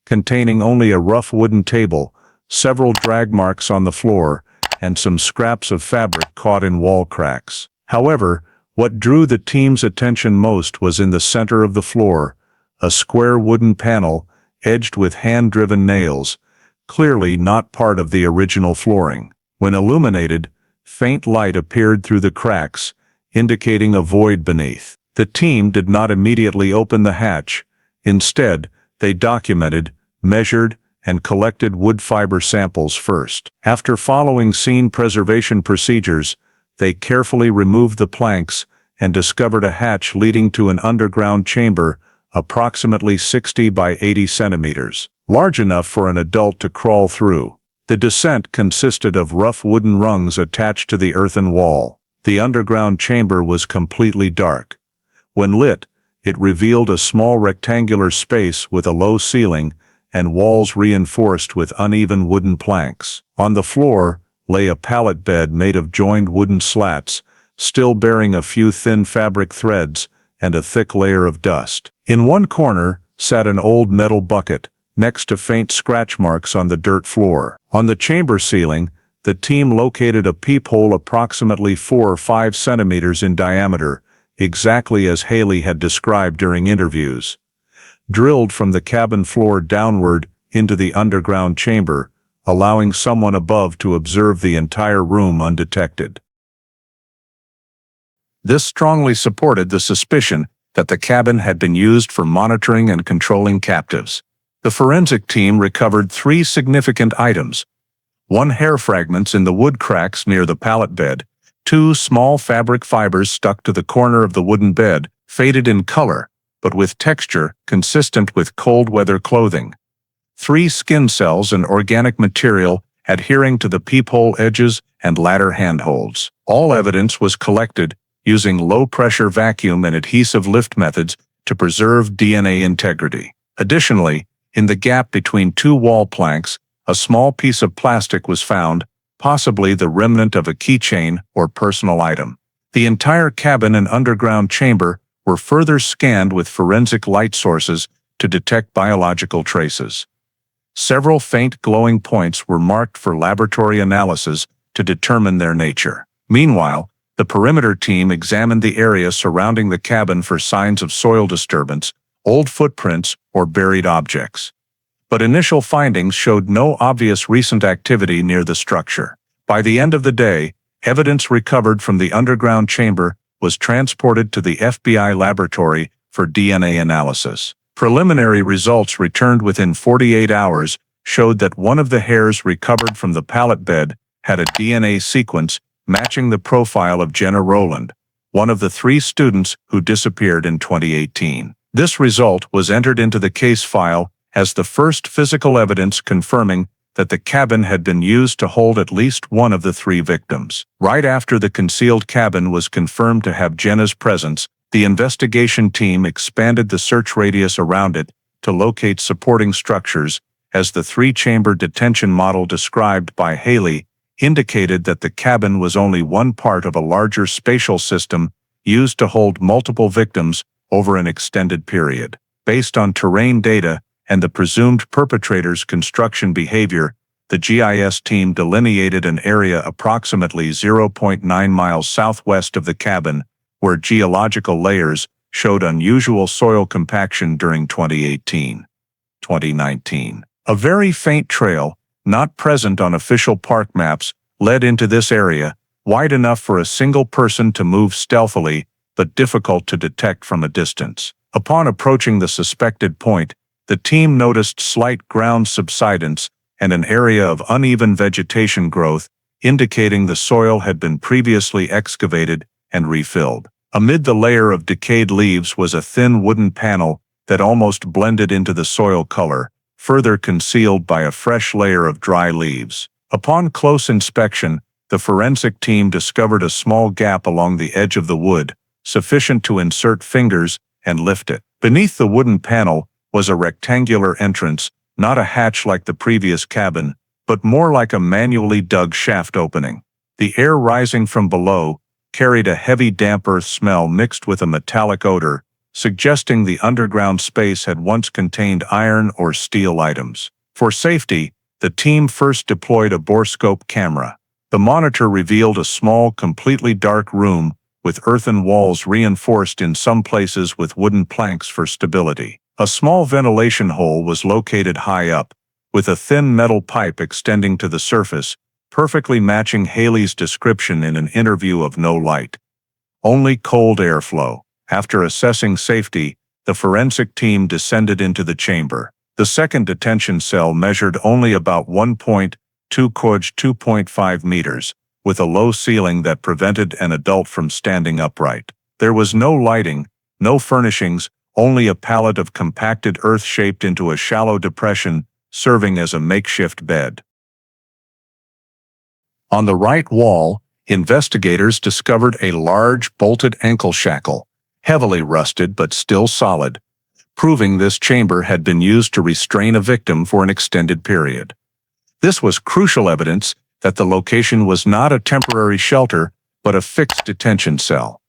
containing only a rough wooden table, several drag marks on the floor, and some scraps of fabric caught in wall cracks. However, what drew the team's attention most was in the center of the floor, a square wooden panel edged with hand-driven nails, clearly not part of the original flooring. When illuminated, faint light appeared through the cracks, indicating a void beneath. The team did not immediately open the hatch. Instead, they documented, measured, and collected wood fiber samples first. After following scene preservation procedures, they carefully removed the planks and discovered a hatch leading to an underground chamber approximately 60 by 80 centimeters, large enough for an adult to crawl through. The descent consisted of rough wooden rungs attached to the earthen wall. The underground chamber was completely dark. When lit, it revealed a small rectangular space with a low ceiling and walls reinforced with uneven wooden planks. On the floor lay a pallet bed made of joined wooden slats, still bearing a few thin fabric threads and a thick layer of dust. In one corner sat an old metal bucket, next to faint scratch marks on the dirt floor. On the chamber ceiling, the team located a peephole approximately 4 or 5 centimeters in diameter, exactly as Haley had described during interviews. Drilled from the cabin floor downward into the underground chamber, allowing someone above to observe the entire room undetected. This strongly supported the suspicion that the cabin had been used for monitoring and controlling captives. The forensic team recovered 3 significant items: 1 hair fragments in the wood cracks near the pallet bed, 2 small fabric fibers stuck to the corner of the wooden bed, faded in color, but with texture consistent with cold weather clothing, 3 skin cells and organic material adhering to the peephole edges and ladder handholds. All evidence was collected using low-pressure vacuum and adhesive lift methods to preserve DNA integrity. Additionally, in the gap between 2 wall planks, a small piece of plastic was found, possibly the remnant of a keychain or personal item. The entire cabin and underground chamber were further scanned with forensic light sources to detect biological traces. Several faint glowing points were marked for laboratory analysis to determine their nature. Meanwhile, the perimeter team examined the area surrounding the cabin for signs of soil disturbance, old footprints, or buried objects. But initial findings showed no obvious recent activity near the structure. By the end of the day, evidence recovered from the underground chamber was transported to the FBI laboratory for DNA analysis. Preliminary results returned within 48 hours showed that one of the hairs recovered from the pallet bed had a DNA sequence matching the profile of Jenna Rowland, one of the 3 students who disappeared in 2018. This result was entered into the case file as the first physical evidence confirming that the cabin had been used to hold at least one of the 3 victims. Right after the concealed cabin was confirmed to have Jenna's presence, the investigation team expanded the search radius around it to locate supporting structures, as the 3-chamber detention model described by Haley indicated that the cabin was only one part of a larger spatial system used to hold multiple victims over an extended period. Based on terrain data and the presumed perpetrator's construction behavior, the GIS team delineated an area approximately 0.9 miles southwest of the cabin, where geological layers showed unusual soil compaction during 2018-2019. A very faint trail, not present on official park maps, led into this area, wide enough for a single person to move stealthily, but difficult to detect from a distance. Upon approaching the suspected point, the team noticed slight ground subsidence and an area of uneven vegetation growth, indicating the soil had been previously excavated and refilled. Amid the layer of decayed leaves was a thin wooden panel that almost blended into the soil color, further concealed by a fresh layer of dry leaves. Upon close inspection, the forensic team discovered a small gap along the edge of the wood, sufficient to insert fingers and lift it. Beneath the wooden panel was a rectangular entrance, not a hatch like the previous cabin, but more like a manually dug shaft opening. The air rising from below carried a heavy damp earth smell mixed with a metallic odor, suggesting the underground space had once contained iron or steel items. For safety, the team first deployed a borescope camera. The monitor revealed a small, completely dark room with earthen walls reinforced in some places with wooden planks for stability. A small ventilation hole was located high up, with a thin metal pipe extending to the surface, perfectly matching Haley's description in an interview of no light, only cold airflow. After assessing safety, the forensic team descended into the chamber. The second detention cell measured only about 1.2 × 2.5 meters, with a low ceiling that prevented an adult from standing upright. There was no lighting, no furnishings, only a pallet of compacted earth shaped into a shallow depression, serving as a makeshift bed. On the right wall, investigators discovered a large bolted ankle shackle, heavily rusted but still solid, proving this chamber had been used to restrain a victim for an extended period. This was crucial evidence that the location was not a temporary shelter, but a fixed detention cell.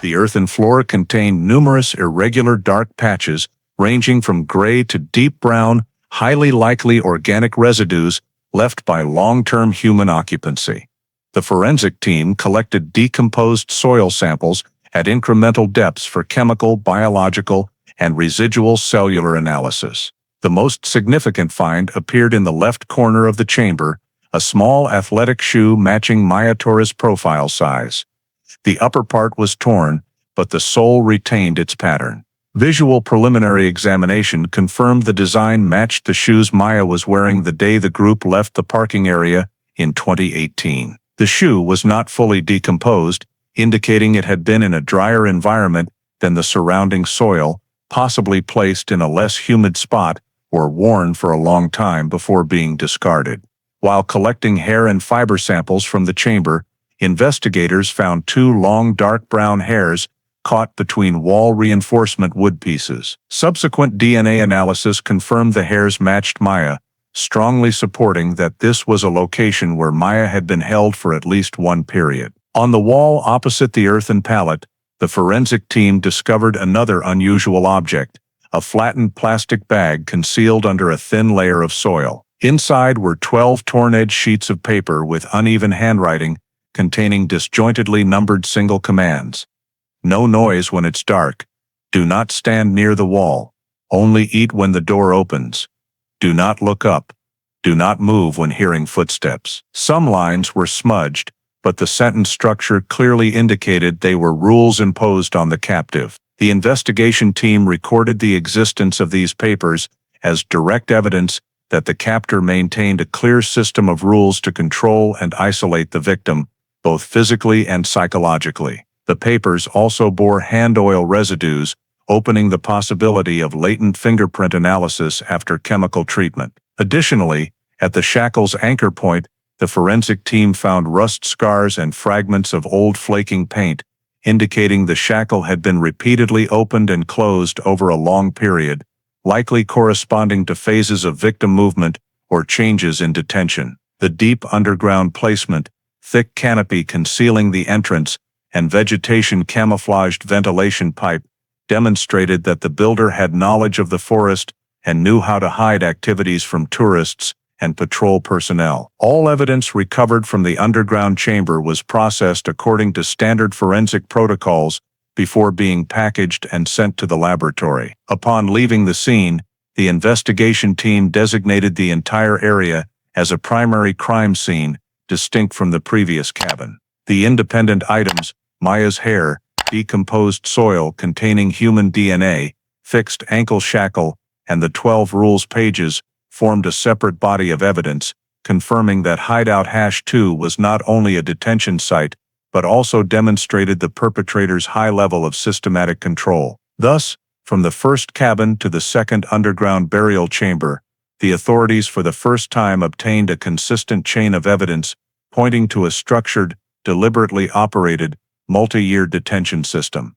The earthen floor contained numerous irregular dark patches, ranging from gray to deep brown, highly likely organic residues left by long-term human occupancy. The forensic team collected decomposed soil samples at incremental depths for chemical, biological, and residual cellular analysis. The most significant find appeared in the left corner of the chamber, a small athletic shoe matching Maya Torres' profile size. The upper part was torn, but the sole retained its pattern. Visual preliminary examination confirmed the design matched the shoes Maya was wearing the day the group left the parking area in 2018. The shoe was not fully decomposed, indicating it had been in a drier environment than the surrounding soil, possibly placed in a less humid spot or worn for a long time before being discarded. While collecting hair and fiber samples from the chamber, investigators found 2 long dark brown hairs caught between wall reinforcement wood pieces. Subsequent DNA analysis confirmed the hairs matched Maya, strongly supporting that this was a location where Maya had been held for at least one period. On the wall opposite the earthen pallet, the forensic team discovered another unusual object, a flattened plastic bag concealed under a thin layer of soil. Inside were 12 torn-edge sheets of paper with uneven handwriting, containing disjointedly numbered single commands. No noise when it's dark. Do not stand near the wall. Only eat when the door opens. Do not look up. Do not move when hearing footsteps. Some lines were smudged, but the sentence structure clearly indicated they were rules imposed on the captive. The investigation team recorded the existence of these papers as direct evidence that the captor maintained a clear system of rules to control and isolate the victim, both physically and psychologically. The papers also bore hand oil residues, opening the possibility of latent fingerprint analysis after chemical treatment. Additionally, at the shackle's anchor point, the forensic team found rust scars and fragments of old flaking paint, indicating the shackle had been repeatedly opened and closed over a long period, likely corresponding to phases of victim movement or changes in detention. The deep underground placement, thick canopy concealing the entrance, and vegetation-camouflaged ventilation pipe demonstrated that the builder had knowledge of the forest and knew how to hide activities from tourists and patrol personnel. All evidence recovered from the underground chamber was processed according to standard forensic protocols before being packaged and sent to the laboratory. Upon leaving the scene, the investigation team designated the entire area as a primary crime scene, distinct from the previous cabin. The independent items, Maya's hair, decomposed soil containing human DNA, fixed ankle shackle, and the 12 rules pages, formed a separate body of evidence, confirming that Hideout #2 was not only a detention site, but also demonstrated the perpetrator's high level of systematic control. Thus, from the first cabin to the second underground burial chamber, the authorities for the first time obtained a consistent chain of evidence pointing to a structured, deliberately operated, multi-year detention system.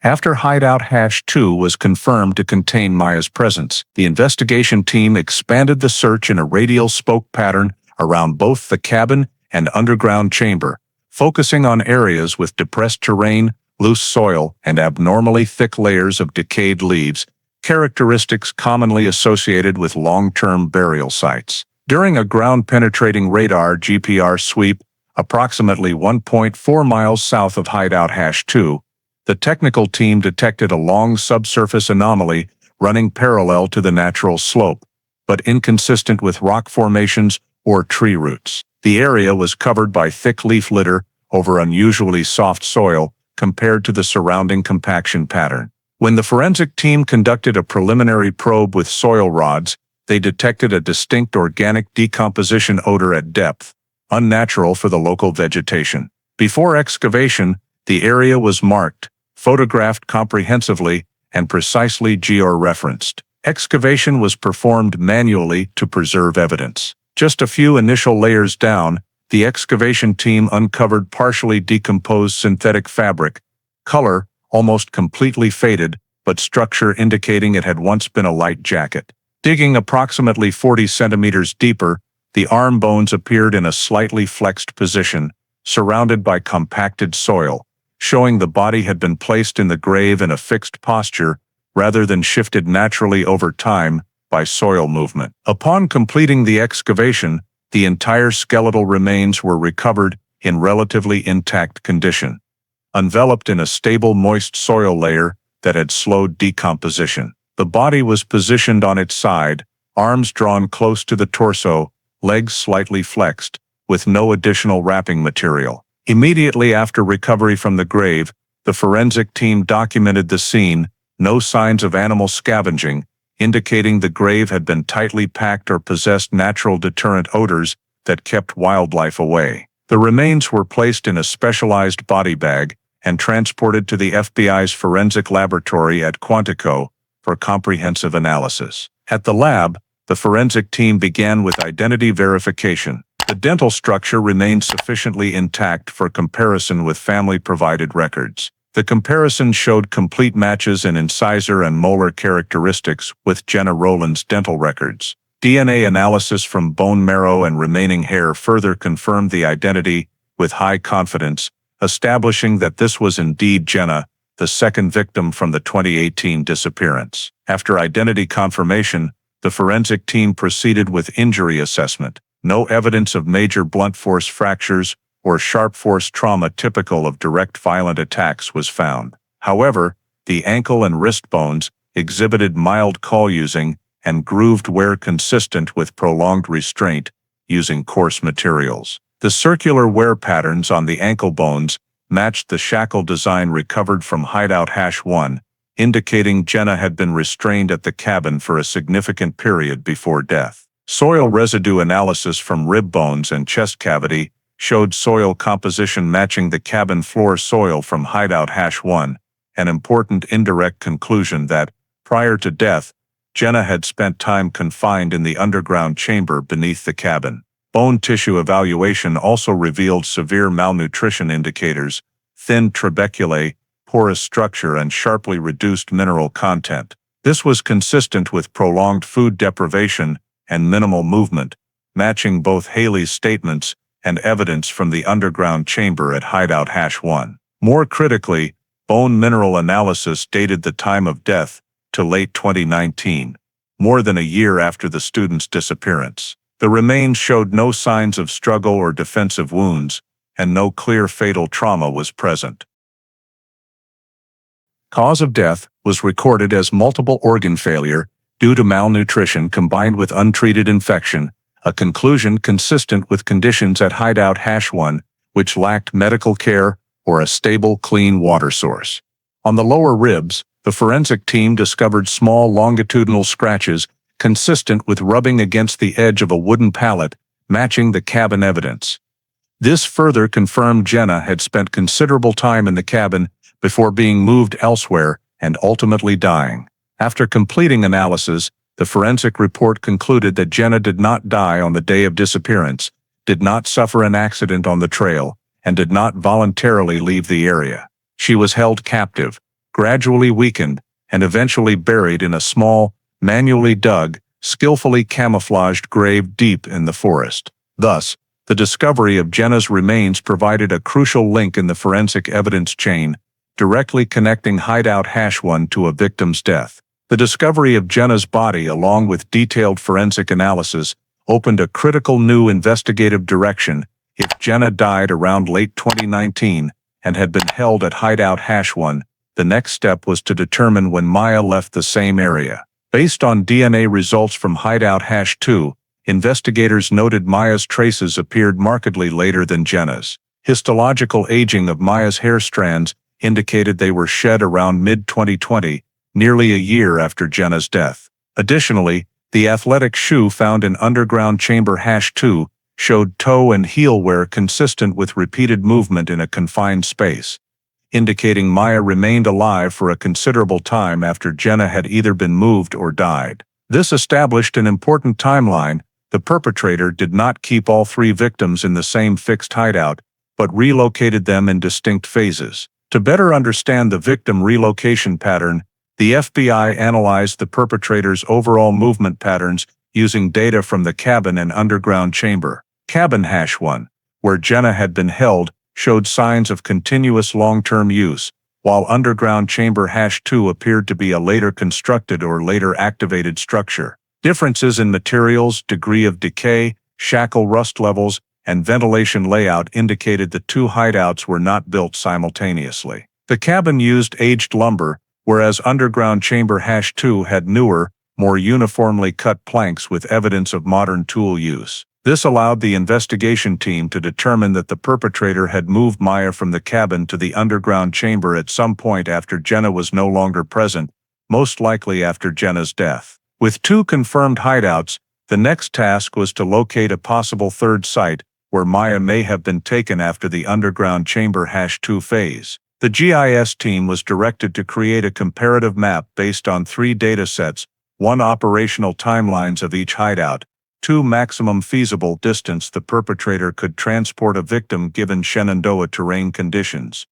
After Hideout #2 was confirmed to contain Maya's presence, the investigation team expanded the search in a radial spoke pattern around both the cabin and underground chamber, focusing on areas with depressed terrain, loose soil, and abnormally thick layers of decayed leaves, characteristics commonly associated with long-term burial sites. During a ground-penetrating radar (GPR) sweep, approximately 1.4 miles south of Hideout #2, the technical team detected a long subsurface anomaly running parallel to the natural slope, but inconsistent with rock formations or tree roots. The area was covered by thick leaf litter over unusually soft soil compared to the surrounding compaction pattern. When the forensic team conducted a preliminary probe with soil rods, they detected a distinct organic decomposition odor at depth, unnatural for the local vegetation. Before excavation, The area was marked, photographed comprehensively, and precisely georeferenced. Excavation was performed manually to preserve evidence. Just a few initial layers down, the excavation team uncovered partially decomposed synthetic fabric, color almost completely faded, but structure indicating it had once been a light jacket. Digging approximately 40 centimeters deeper, the arm bones appeared in a slightly flexed position, surrounded by compacted soil, showing the body had been placed in the grave in a fixed posture rather than shifted naturally over time by soil movement. Upon completing the excavation, the entire skeletal remains were recovered in relatively intact condition, enveloped in a stable moist soil layer that had slowed decomposition. The body was positioned on its side, arms drawn close to the torso, legs slightly flexed, with no additional wrapping material. Immediately after recovery from the grave, the forensic team documented the scene, no signs of animal scavenging, indicating the grave had been tightly packed or possessed natural deterrent odors that kept wildlife away. The remains were placed in a specialized body bag and transported to the FBI's forensic laboratory at Quantico for comprehensive analysis. At the lab, the forensic team began with identity verification. The dental structure remained sufficiently intact for comparison with family-provided records. The comparison showed complete matches in incisor and molar characteristics with Jenna Rowland's dental records. DNA analysis from bone marrow and remaining hair further confirmed the identity with high confidence, establishing that this was indeed Jenna, the second victim from the 2018 disappearance. After identity confirmation, the forensic team proceeded with injury assessment. No evidence of major blunt force fractures or sharp force trauma typical of direct violent attacks was found. However, the ankle and wrist bones exhibited mild caul-using and grooved wear consistent with prolonged restraint using coarse materials. The circular wear patterns on the ankle bones matched the shackle design recovered from hideout #1, indicating Jenna had been restrained at the cabin for a significant period before death. Soil residue analysis from rib bones and chest cavity showed soil composition matching the cabin floor soil from hideout #1, an important indirect conclusion that, prior to death, Jenna had spent time confined in the underground chamber beneath the cabin. Bone tissue evaluation also revealed severe malnutrition indicators, thin trabeculae, porous structure, and sharply reduced mineral content. This was consistent with prolonged food deprivation and minimal movement, matching both Haley's statements and evidence from the underground chamber at hideout #1. More critically, bone mineral analysis dated the time of death to late 2019, more than a year after the student's disappearance. The remains showed no signs of struggle or defensive wounds, and no clear fatal trauma was present. Cause of death was recorded as multiple organ failure due to malnutrition combined with untreated infection, a conclusion consistent with conditions at hideout #1, which lacked medical care or a stable, clean water source. On the lower ribs, the forensic team discovered small longitudinal scratches consistent with rubbing against the edge of a wooden pallet, matching the cabin evidence. This further confirmed Jenna had spent considerable time in the cabin before being moved elsewhere and ultimately dying. After completing analysis, the forensic report concluded that Jenna did not die on the day of disappearance, did not suffer an accident on the trail, and did not voluntarily leave the area. She was held captive, gradually weakened, and eventually buried in a small, manually dug, skillfully camouflaged grave deep in the forest. Thus, the discovery of Jenna's remains provided a crucial link in the forensic evidence chain, directly connecting hideout #1 to a victim's death. The discovery of Jenna's body, along with detailed forensic analysis, opened a critical new investigative direction. If Jenna died around late 2019 and had been held at hideout #1, the next step was to determine when Maya left the same area. Based on DNA results from hideout #2, investigators noted Maya's traces appeared markedly later than Jenna's. Histological aging of Maya's hair strands indicated they were shed around mid-2020, nearly a year after Jenna's death. Additionally, the athletic shoe found in underground chamber #2 showed toe and heel wear consistent with repeated movement in a confined space. indicating Maya remained alive for a considerable time after Jenna had either been moved or died. This established an important timeline. The perpetrator did not keep all three victims in the same fixed hideout, but relocated them in distinct phases. To better understand the victim relocation pattern, the FBI analyzed the perpetrator's overall movement patterns using data from the cabin and underground chamber. Cabin #1, where Jenna had been held, showed signs of continuous long-term use, while underground chamber #2 appeared to be a later constructed or later activated structure. Differences in materials, degree of decay, shackle rust levels, and ventilation layout indicated the two hideouts were not built simultaneously. The cabin used aged lumber, whereas underground chamber #2 had newer, more uniformly cut planks with evidence of modern tool use. This allowed the investigation team to determine that the perpetrator had moved Maya from the cabin to the underground chamber at some point after Jenna was no longer present, most likely after Jenna's death. With two confirmed hideouts, the next task was to locate a possible third site where Maya may have been taken after the underground chamber #2 phase. The GIS team was directed to create a comparative map based on 3 data sets, 1 operational timelines of each hideout, 2 maximum feasible distance the perpetrator could transport a victim given Shenandoah terrain conditions.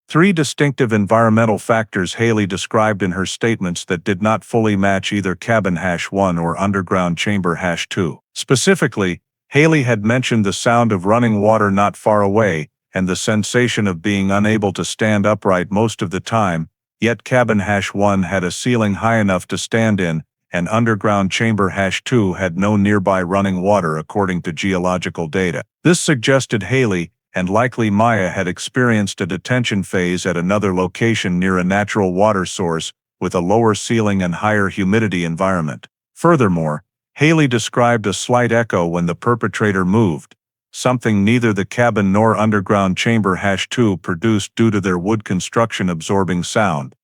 3 distinctive environmental factors Haley described in her statements that did not fully match either cabin #1 or underground chamber #2. Specifically, Haley had mentioned the sound of running water not far away and the sensation of being unable to stand upright most of the time, yet cabin #1 had a ceiling high enough to stand in, and underground chamber #2 had no nearby running water according to geological data. This suggested Haley, and likely Maya, had experienced a detention phase at another location near a natural water source with a lower ceiling and higher humidity environment. Furthermore, Haley described a slight echo when the perpetrator moved, something neither the cabin nor underground chamber #2 produced due to their wood construction absorbing sound.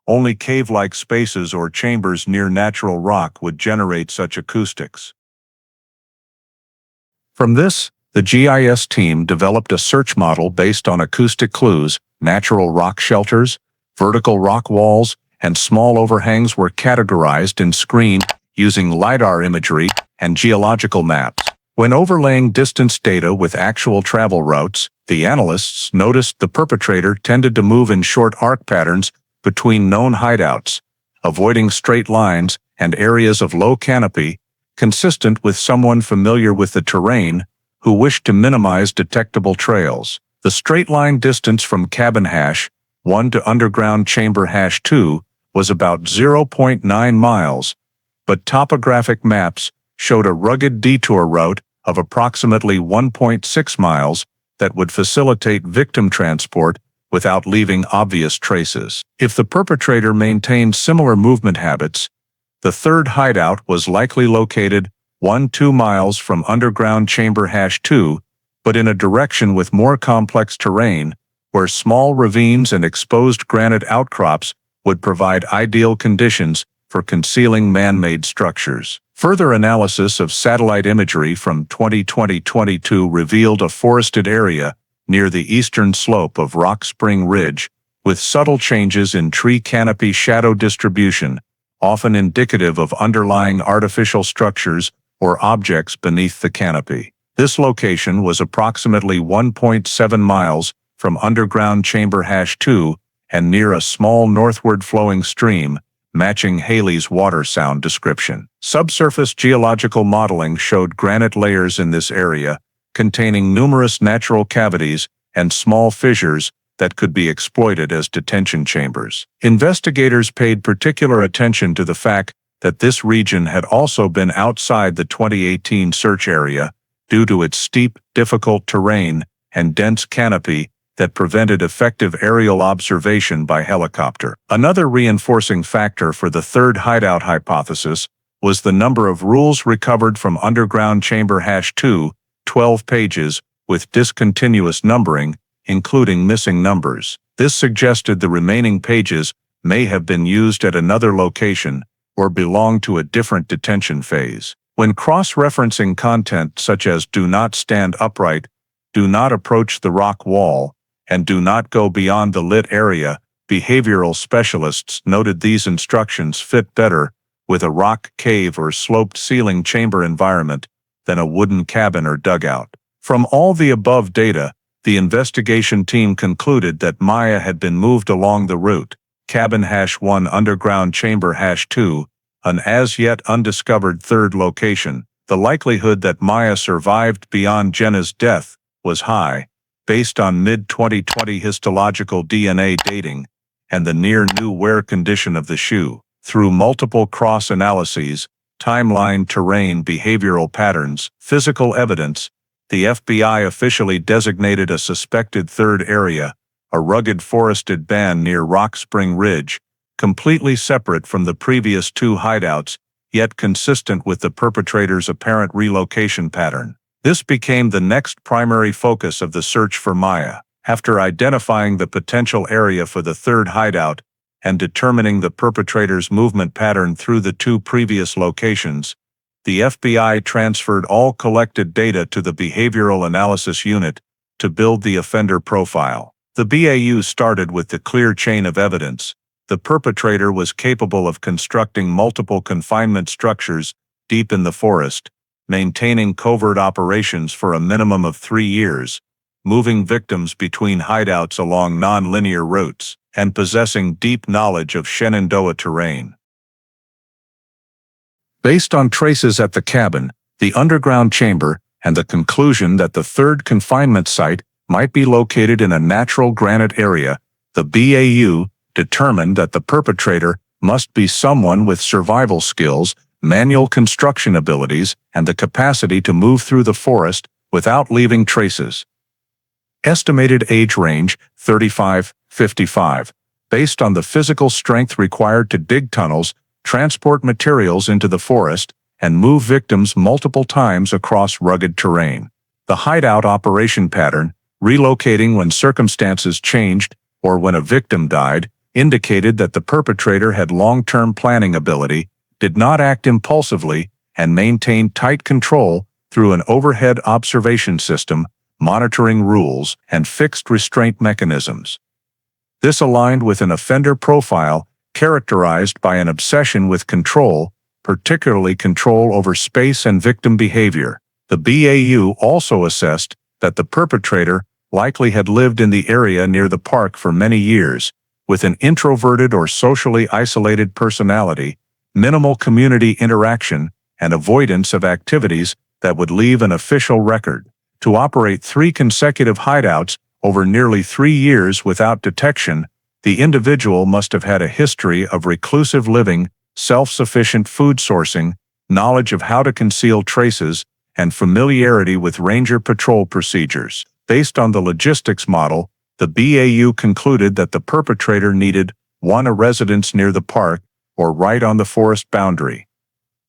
Only cave-like spaces or chambers near natural rock would generate such acoustics. From this, the GIS team developed a search model based on acoustic clues. Natural rock shelters, vertical rock walls, and small overhangs were categorized and screened using LiDAR imagery and geological maps. When overlaying distance data with actual travel routes, the analysts noticed the perpetrator tended to move in short arc patterns between known hideouts, avoiding straight lines and areas of low canopy, consistent with someone familiar with the terrain who wished to minimize detectable trails. The straight-line distance from cabin #1 to underground chamber #2 was about 0.9 miles, but topographic maps showed a rugged detour route of approximately 1.6 miles that would facilitate victim transport without leaving obvious traces. If the perpetrator maintained similar movement habits, the third hideout was likely located 1-2 miles from underground chamber #2, but in a direction with more complex terrain, where small ravines and exposed granite outcrops would provide ideal conditions for concealing man-made structures. Further analysis of satellite imagery from 2020-22 revealed a forested area near the eastern slope of Rock Spring Ridge, with subtle changes in tree canopy shadow distribution, often indicative of underlying artificial structures or objects beneath the canopy. This location was approximately 1.7 miles from underground chamber #2 and near a small northward flowing stream, matching Haley's water sound description. Subsurface geological modeling showed granite layers in this area, containing numerous natural cavities and small fissures that could be exploited as detention chambers. Investigators paid particular attention to the fact that this region had also been outside the 2018 search area due to its steep, difficult terrain and dense canopy that prevented effective aerial observation by helicopter. Another reinforcing factor for the third hideout hypothesis was the number of rules recovered from underground chamber #2, 12 pages, with discontinuous numbering, including missing numbers. This suggested the remaining pages may have been used at another location or belong to a different detention phase. When cross-referencing content such as "do not stand upright," "do not approach the rock wall," and do not go beyond the lit area. Behavioral specialists noted these instructions fit better with a rock cave or sloped ceiling chamber environment than a wooden cabin or dugout. From all the above data, the investigation team concluded that Maya had been moved along the route, cabin #1 underground chamber #2, an as-yet undiscovered third location. The likelihood that Maya survived beyond Jenna's death was high, based on mid-2020 histological DNA dating and the near-new wear condition of the shoe. Through multiple cross-analyses, timeline, terrain, behavioral patterns, physical evidence, the FBI officially designated a suspected third area, a rugged forested band near Rock Spring Ridge, completely separate from the previous two hideouts, yet consistent with the perpetrator's apparent relocation pattern. This became the next primary focus of the search for Maya. After identifying the potential area for the third hideout and determining the perpetrator's movement pattern through the two previous locations, the FBI transferred all collected data to the Behavioral Analysis Unit to build the offender profile. The BAU started with the clear chain of evidence. The perpetrator was capable of constructing multiple confinement structures deep in the forest, maintaining covert operations for a minimum of 3 years, moving victims between hideouts along non-linear routes, and possessing deep knowledge of Shenandoah terrain. Based on traces at the cabin, the underground chamber, and the conclusion that the third confinement site might be located in a natural granite area, the BAU determined that the perpetrator must be someone with survival skills, manual construction abilities, and the capacity to move through the forest without leaving traces. Estimated age range 35-55, based on the physical strength required to dig tunnels, transport materials into the forest, and move victims multiple times across rugged terrain. The hideout operation pattern, relocating when circumstances changed or when a victim died, indicated that the perpetrator had long-term planning ability, did not act impulsively, and maintained tight control through an overhead observation system, monitoring rules, and fixed restraint mechanisms. This aligned with an offender profile characterized by an obsession with control, particularly control over space and victim behavior. The BAU also assessed that the perpetrator likely had lived in the area near the park for many years, with an introverted or socially isolated personality, minimal community interaction, and avoidance of activities that would leave an official record. To operate 3 consecutive hideouts over nearly 3 years without detection, the individual must have had a history of reclusive living, self-sufficient food sourcing, knowledge of how to conceal traces, and familiarity with ranger patrol procedures. Based on the logistics model, the BAU concluded that the perpetrator needed 1. A residence near the park or right on the forest boundary,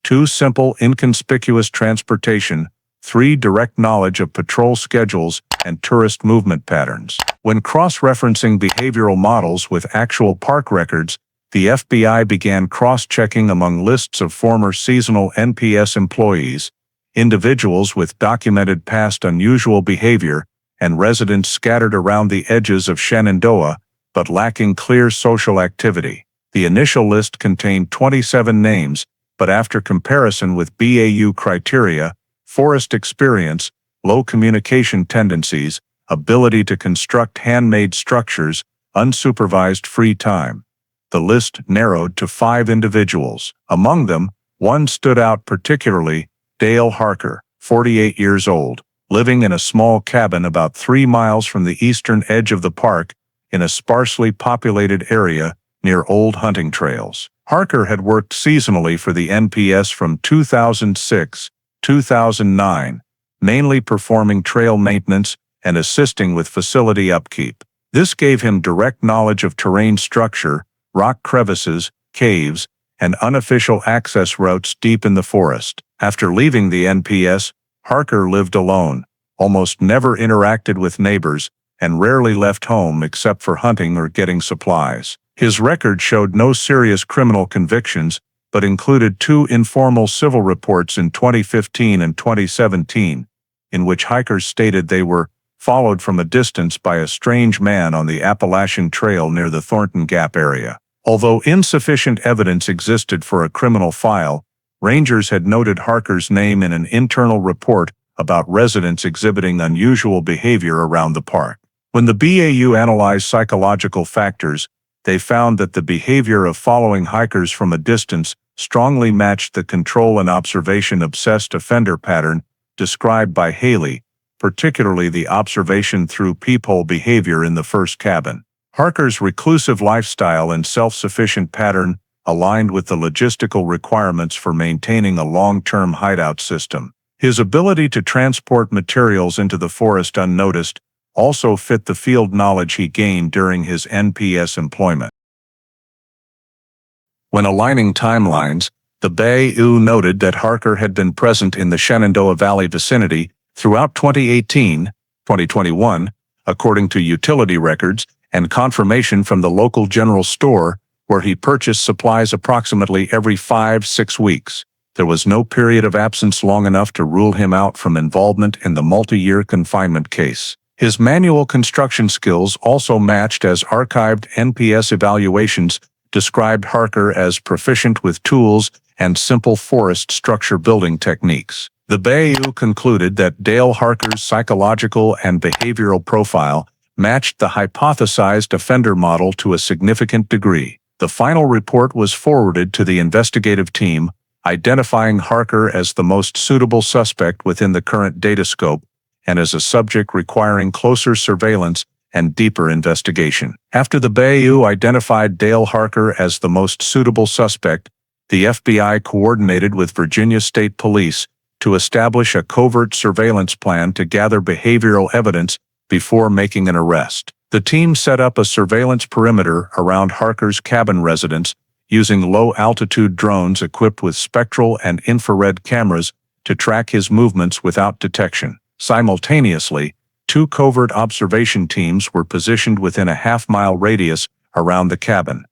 2. Simple, inconspicuous transportation, 3. Direct knowledge of patrol schedules and tourist movement patterns. When cross-referencing behavioral models with actual park records, the FBI began cross-checking among lists of former seasonal NPS employees, individuals with documented past unusual behavior, and residents scattered around the edges of Shenandoah, but lacking clear social activity. The initial list contained 27 names, but after comparison with BAU criteria, forest experience, low communication tendencies, ability to construct handmade structures, unsupervised free time, the list narrowed to 5 individuals. Among them, one stood out particularly: Dale Harker, 48 years old, living in a small cabin about 3 miles from the eastern edge of the park, in a sparsely populated area near old hunting trails. Harker had worked seasonally for the NPS from 2006-2009, mainly performing trail maintenance and assisting with facility upkeep. This gave him direct knowledge of terrain structure, rock crevices, caves, and unofficial access routes deep in the forest. After leaving the NPS, Harker lived alone, almost never interacted with neighbors, and rarely left home except for hunting or getting supplies. His record showed no serious criminal convictions, but included 2 informal civil reports in 2015 and 2017, in which hikers stated they were followed from a distance by a strange man on the Appalachian Trail near the Thornton Gap area. Although insufficient evidence existed for a criminal file, rangers had noted Harker's name in an internal report about residents exhibiting unusual behavior around the park. When the BAU analyzed psychological factors, they found that the behavior of following hikers from a distance strongly matched the control and observation-obsessed offender pattern described by Haley, particularly the observation through peephole behavior in the first cabin. Harker's reclusive lifestyle and self-sufficient pattern aligned with the logistical requirements for maintaining a long-term hideout system. His ability to transport materials into the forest unnoticed also fit the field knowledge he gained during his NPS employment. When aligning timelines, the BAU noted that Harker had been present in the Shenandoah Valley vicinity throughout 2018-2021, according to utility records and confirmation from the local general store, where he purchased supplies approximately every 5-6 weeks. There was no period of absence long enough to rule him out from involvement in the multi-year confinement case. His manual construction skills also matched, as archived NPS evaluations described Harker as proficient with tools and simple forest structure building techniques. The BAU concluded that Dale Harker's psychological and behavioral profile matched the hypothesized offender model to a significant degree. The final report was forwarded to the investigative team, identifying Harker as the most suitable suspect within the current data scope and as a subject requiring closer surveillance and deeper investigation. After the BAU identified Dale Harker as the most suitable suspect, the FBI coordinated with Virginia State Police to establish a covert surveillance plan to gather behavioral evidence before making an arrest. The team set up a surveillance perimeter around Harker's cabin residence using low-altitude drones equipped with spectral and infrared cameras to track his movements without detection. Simultaneously, 2 covert observation teams were positioned within a half-mile radius around the cabin,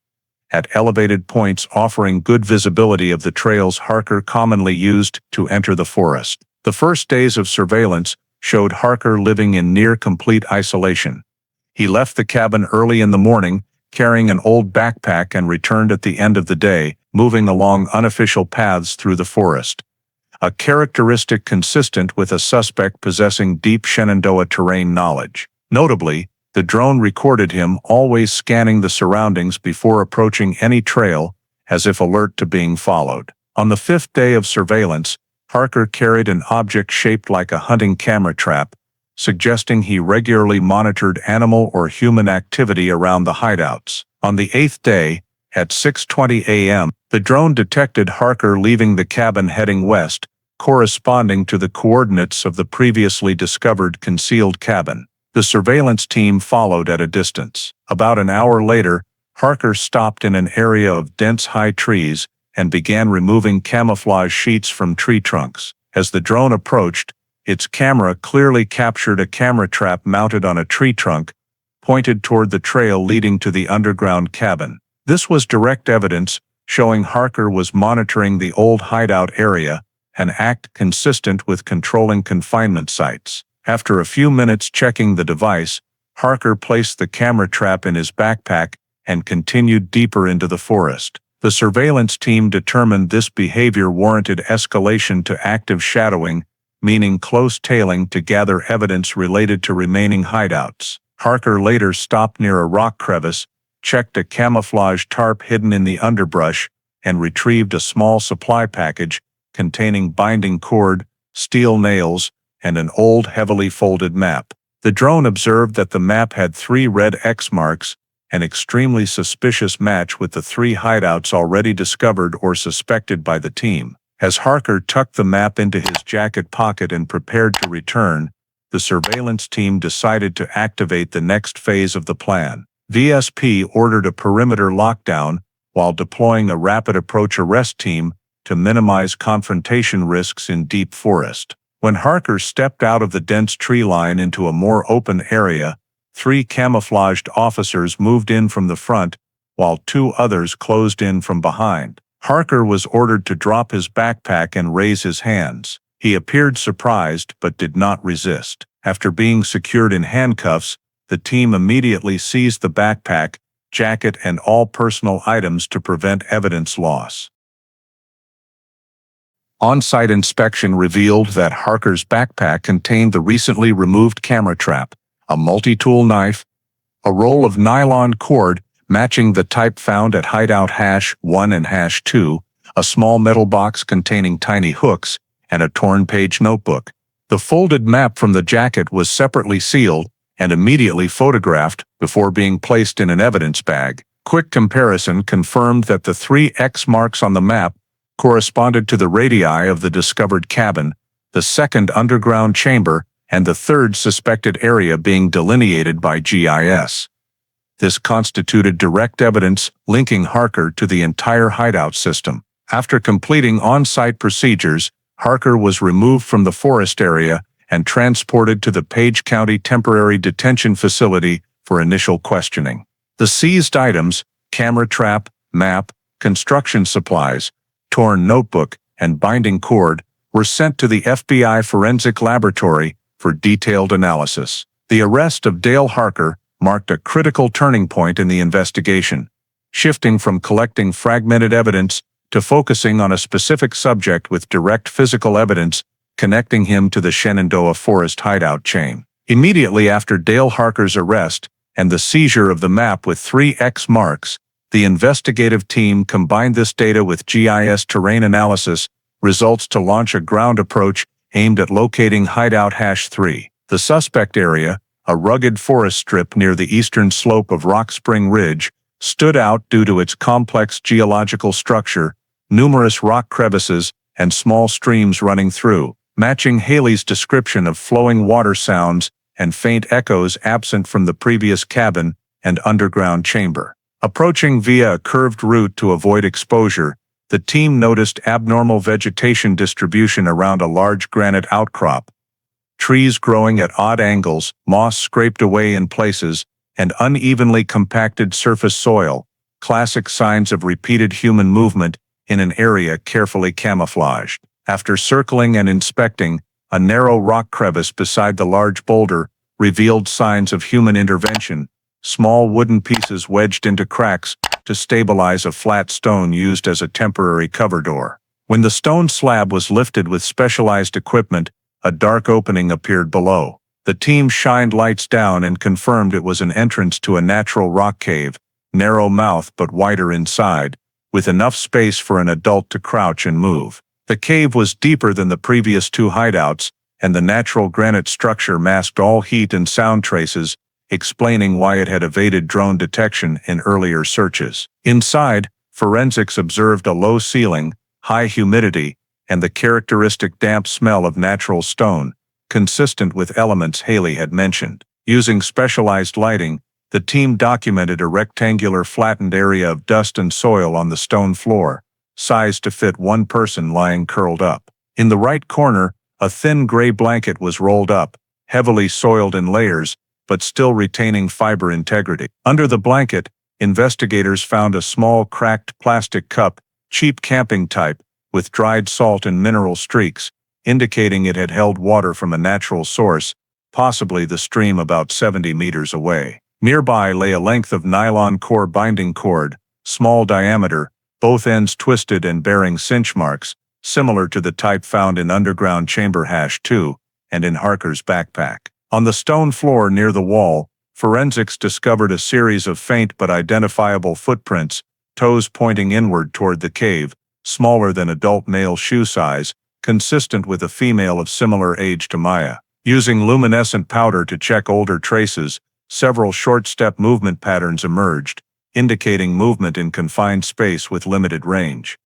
at elevated points offering good visibility of the trails Harker commonly used to enter the forest. The first days of surveillance showed Harker living in near-complete isolation. He left the cabin early in the morning, carrying an old backpack, and returned at the end of the day, moving along unofficial paths through the forest, a characteristic consistent with a suspect possessing deep Shenandoah terrain knowledge. Notably, the drone recorded him always scanning the surroundings before approaching any trail, as if alert to being followed. On the 5th day of surveillance, Harker carried an object shaped like a hunting camera trap, suggesting he regularly monitored animal or human activity around the hideouts. On the 8th day, at 6:20 a.m., the drone detected Harker leaving the cabin heading west, corresponding to the coordinates of the previously discovered concealed cabin. The surveillance team followed at a distance. About an hour later, Harker stopped in an area of dense high trees and began removing camouflage sheets from tree trunks. As the drone approached, its camera clearly captured a camera trap mounted on a tree trunk, pointed toward the trail leading to the underground cabin. This was direct evidence showing Harker was monitoring the old hideout area, an act consistent with controlling confinement sites. After a few minutes checking the device, Harker placed the camera trap in his backpack and continued deeper into the forest. The surveillance team determined this behavior warranted escalation to active shadowing, meaning close tailing to gather evidence related to remaining hideouts. Harker later stopped near a rock crevice, checked a camouflage tarp hidden in the underbrush, and retrieved a small supply package containing binding cord, steel nails, and an old heavily folded map. The drone observed that the map had 3 red X marks, an extremely suspicious match with the 3 hideouts already discovered or suspected by the team. As Harker tucked the map into his jacket pocket and prepared to return, the surveillance team decided to activate the next phase of the plan. VSP ordered a perimeter lockdown while deploying a rapid approach arrest team to minimize confrontation risks in deep forest. When Harker stepped out of the dense tree line into a more open area, 3 camouflaged officers moved in from the front, while 2 others closed in from behind. Harker was ordered to drop his backpack and raise his hands. He appeared surprised but did not resist. After being secured in handcuffs, the team immediately seized the backpack, jacket, and all personal items to prevent evidence loss. On-site inspection revealed that Harker's backpack contained the recently removed camera trap, a multi-tool knife, a roll of nylon cord matching the type found at hideout #1 and #2, a small metal box containing tiny hooks, and a torn-page notebook. The folded map from the jacket was separately sealed and immediately photographed before being placed in an evidence bag. Quick comparison confirmed that the 3 X marks on the map corresponded to the radii of the discovered cabin, the second underground chamber, and the third suspected area being delineated by GIS. This constituted direct evidence linking Harker to the entire hideout system. After completing on-site procedures, Harker was removed from the forest area and transported to the Page County Temporary Detention Facility for initial questioning. The seized items, camera trap, map, construction supplies, torn notebook, and binding cord, were sent to the FBI Forensic Laboratory for detailed analysis. The arrest of Dale Harker marked a critical turning point in the investigation, shifting from collecting fragmented evidence to focusing on a specific subject with direct physical evidence connecting him to the Shenandoah Forest hideout chain. Immediately after Dale Harker's arrest and the seizure of the map with 3 X marks, the investigative team combined this data with GIS terrain analysis results to launch a ground approach aimed at locating hideout #3. The suspect area, a rugged forest strip near the eastern slope of Rock Spring Ridge, stood out due to its complex geological structure, numerous rock crevices, and small streams running through, matching Haley's description of flowing water sounds and faint echoes absent from the previous cabin and underground chamber. Approaching via a curved route to avoid exposure, the team noticed abnormal vegetation distribution around a large granite outcrop. Trees growing at odd angles, moss scraped away in places, and unevenly compacted surface soil, classic signs of repeated human movement in an area carefully camouflaged. After circling and inspecting, a narrow rock crevice beside the large boulder revealed signs of human intervention, small wooden pieces wedged into cracks to stabilize a flat stone used as a temporary cover door. When the stone slab was lifted with specialized equipment, a dark opening appeared below. The team shined lights down and confirmed it was an entrance to a natural rock cave, narrow mouth but wider inside, with enough space for an adult to crouch and move. The cave was deeper than the previous 2 hideouts, and the natural granite structure masked all heat and sound traces, explaining why it had evaded drone detection in earlier searches. Inside, forensics observed a low ceiling, high humidity, and the characteristic damp smell of natural stone, consistent with elements Haley had mentioned. Using specialized lighting, the team documented a rectangular flattened area of dust and soil on the stone floor, sized to fit one person lying curled up. In the right corner, a thin gray blanket was rolled up, heavily soiled in layers, but still retaining fiber integrity. Under the blanket, investigators found a small cracked plastic cup, cheap camping type, with dried salt and mineral streaks, indicating it had held water from a natural source, possibly the stream about 70 meters away. Nearby lay a length of nylon core binding cord, small diameter, both ends twisted and bearing cinch marks, similar to the type found in underground chamber #2 and in Harker's backpack. On the stone floor near the wall, forensics discovered a series of faint but identifiable footprints, toes pointing inward toward the cave, smaller than adult male shoe size, consistent with a female of similar age to Maya. Using luminescent powder to check older traces, several short-step movement patterns emerged, indicating movement in confined space with limited range.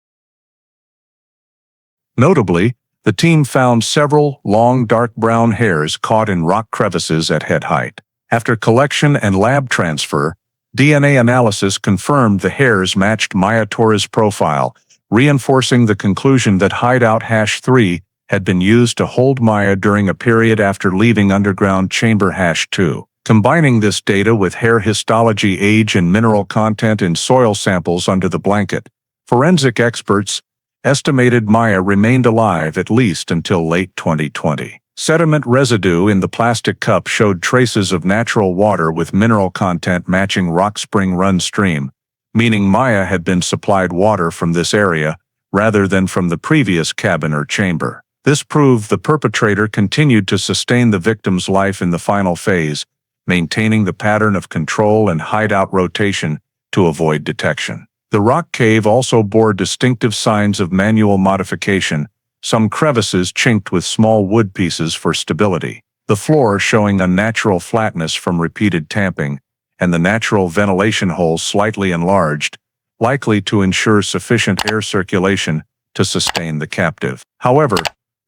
Notably, the team found several long dark brown hairs caught in rock crevices at head height. After collection and lab transfer, DNA analysis confirmed the hairs matched Maya Torres' profile, reinforcing the conclusion that hideout #3 had been used to hold Maya during a period after leaving underground chamber #2. Combining this data with hair histology, age, and mineral content in soil samples under the blanket, forensic experts estimated Maya remained alive at least until late 2020. Sediment residue in the plastic cup showed traces of natural water with mineral content matching Rock Spring Run stream, meaning Maya had been supplied water from this area rather than from the previous cabin or chamber. This proved the perpetrator continued to sustain the victim's life in the final phase, maintaining the pattern of control and hideout rotation to avoid detection. The rock cave also bore distinctive signs of manual modification, some crevices chinked with small wood pieces for stability, the floor showing unnatural flatness from repeated tamping, and the natural ventilation holes slightly enlarged, likely to ensure sufficient air circulation to sustain the captive. However,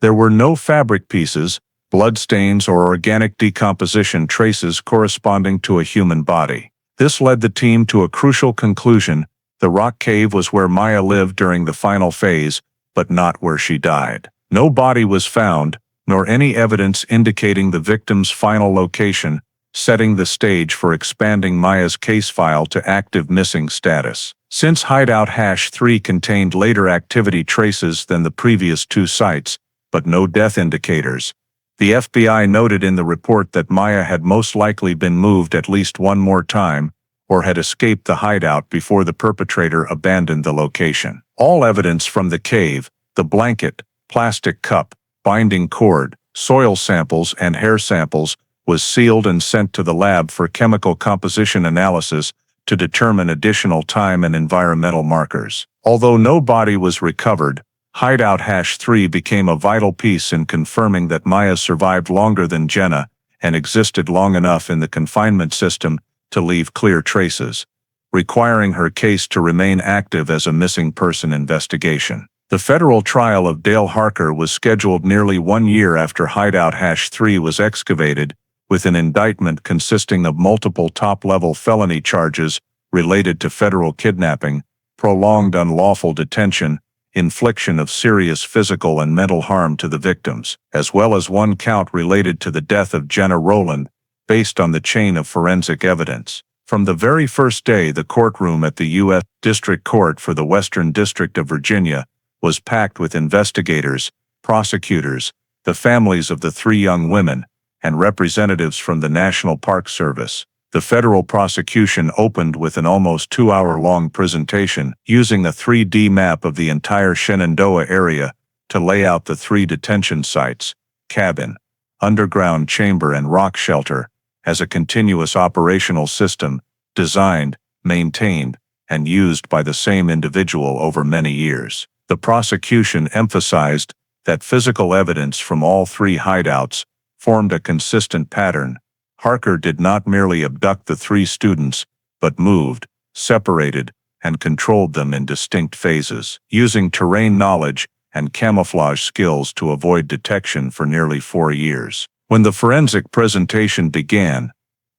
there were no fabric pieces, bloodstains, or organic decomposition traces corresponding to a human body. This led the team to a crucial conclusion: the rock cave was where Maya lived during the final phase, but not where she died. No body was found, nor any evidence indicating the victim's final location, setting the stage for expanding Maya's case file to active missing status. Since Hideout #3 contained later activity traces than the previous two sites, but no death indicators, the FBI noted in the report that Maya had most likely been moved at least one more time, or had escaped the hideout before the perpetrator abandoned the location. All evidence from the cave, the blanket, plastic cup, binding cord, soil samples, and hair samples was sealed and sent to the lab for chemical composition analysis to determine additional time and environmental markers. Although no body was recovered, Hideout #3 became a vital piece in confirming that Maya survived longer than Jenna and existed long enough in the confinement system to leave clear traces, requiring her case to remain active as a missing person investigation. The federal trial of Dale Harker was scheduled nearly 1 year after Hideout #3 was excavated, with an indictment consisting of multiple top-level felony charges related to federal kidnapping, prolonged unlawful detention, infliction of serious physical and mental harm to the victims, as well as one count related to the death of Jenna Rowland, based on the chain of forensic evidence. From the very first day, the courtroom at the U.S. District Court for the Western District of Virginia was packed with investigators, prosecutors, the families of the 3 young women, and representatives from the National Park Service. The federal prosecution opened with an almost 2-hour-long presentation using a 3D map of the entire Shenandoah area to lay out the 3 detention sites, cabin, underground chamber, and rock shelter, as a continuous operational system, designed, maintained, and used by the same individual over many years. The prosecution emphasized that physical evidence from all 3 hideouts formed a consistent pattern. Harker did not merely abduct the 3 students, but moved, separated, and controlled them in distinct phases, using terrain knowledge and camouflage skills to avoid detection for nearly 4 years. When the forensic presentation began,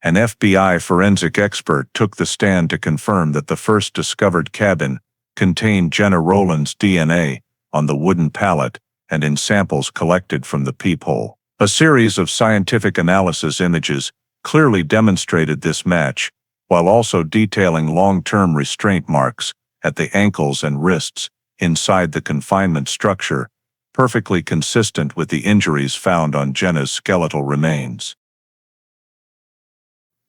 an FBI forensic expert took the stand to confirm that the first discovered cabin contained Jenna Rowland's DNA on the wooden pallet and in samples collected from the peephole. A series of scientific analysis images clearly demonstrated this match, while also detailing long-term restraint marks at the ankles and wrists inside the confinement structure, perfectly consistent with the injuries found on Jenna's skeletal remains.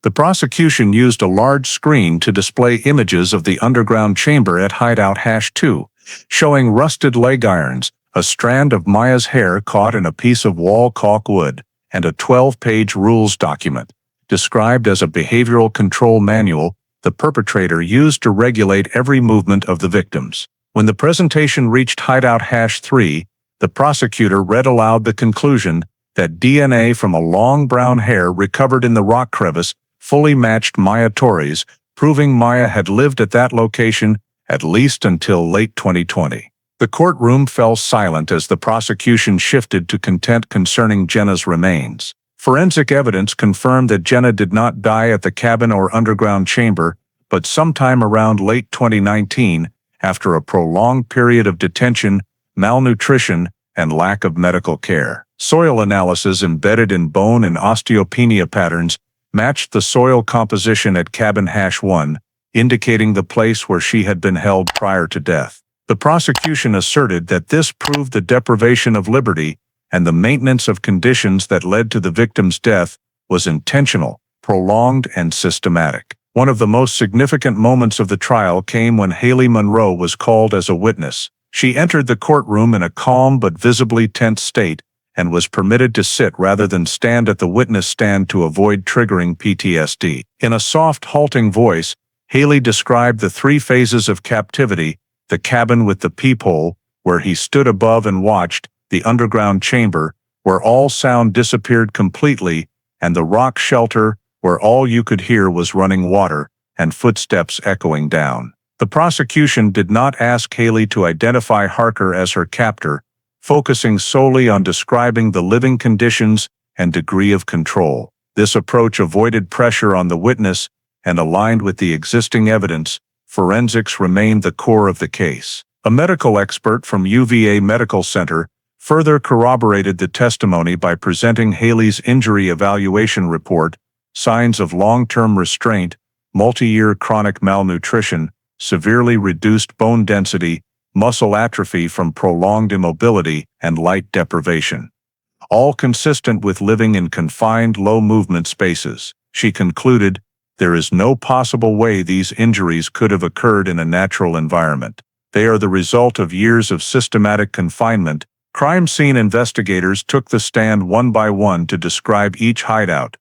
The prosecution used a large screen to display images of the underground chamber at Hideout #2, showing rusted leg irons, a strand of Maya's hair caught in a piece of wall caulk wood, and a 12-page rules document, described as a behavioral control manual the perpetrator used to regulate every movement of the victims. When the presentation reached Hideout #3, the prosecutor read aloud the conclusion that DNA from a long brown hair recovered in the rock crevice fully matched Maya Torres, proving Maya had lived at that location at least until late 2020. The courtroom fell silent as the prosecution shifted to content concerning Jenna's remains. Forensic evidence confirmed that Jenna did not die at the cabin or underground chamber, but sometime around late 2019, after a prolonged period of detention, malnutrition, and lack of medical care. Soil analysis embedded in bone and osteopenia patterns matched the soil composition at cabin #1, indicating the place where she had been held prior to death. The prosecution asserted that this proved the deprivation of liberty and the maintenance of conditions that led to the victim's death was intentional, prolonged, and systematic. One of the most significant moments of the trial came when Haley Monroe was called as a witness. She entered the courtroom in a calm but visibly tense state and was permitted to sit rather than stand at the witness stand to avoid triggering PTSD. In a soft, halting voice, Haley described the 3 phases of captivity: the cabin with the peephole, where he stood above and watched; the underground chamber, where all sound disappeared completely; and the rock shelter, where all you could hear was running water and footsteps echoing down. The prosecution did not ask Haley to identify Harker as her captor, focusing solely on describing the living conditions and degree of control. This approach avoided pressure on the witness and aligned with the existing evidence. Forensics remained the core of the case. A medical expert from UVA Medical Center further corroborated the testimony by presenting Haley's injury evaluation report: signs of long-term restraint, multi-year chronic malnutrition, severely reduced bone density, muscle atrophy from prolonged immobility, and light deprivation. All consistent with living in confined, low-movement spaces. She concluded, there is no possible way these injuries could have occurred in a natural environment. They are the result of years of systematic confinement. Crime scene investigators took the stand one by one to describe each hideout,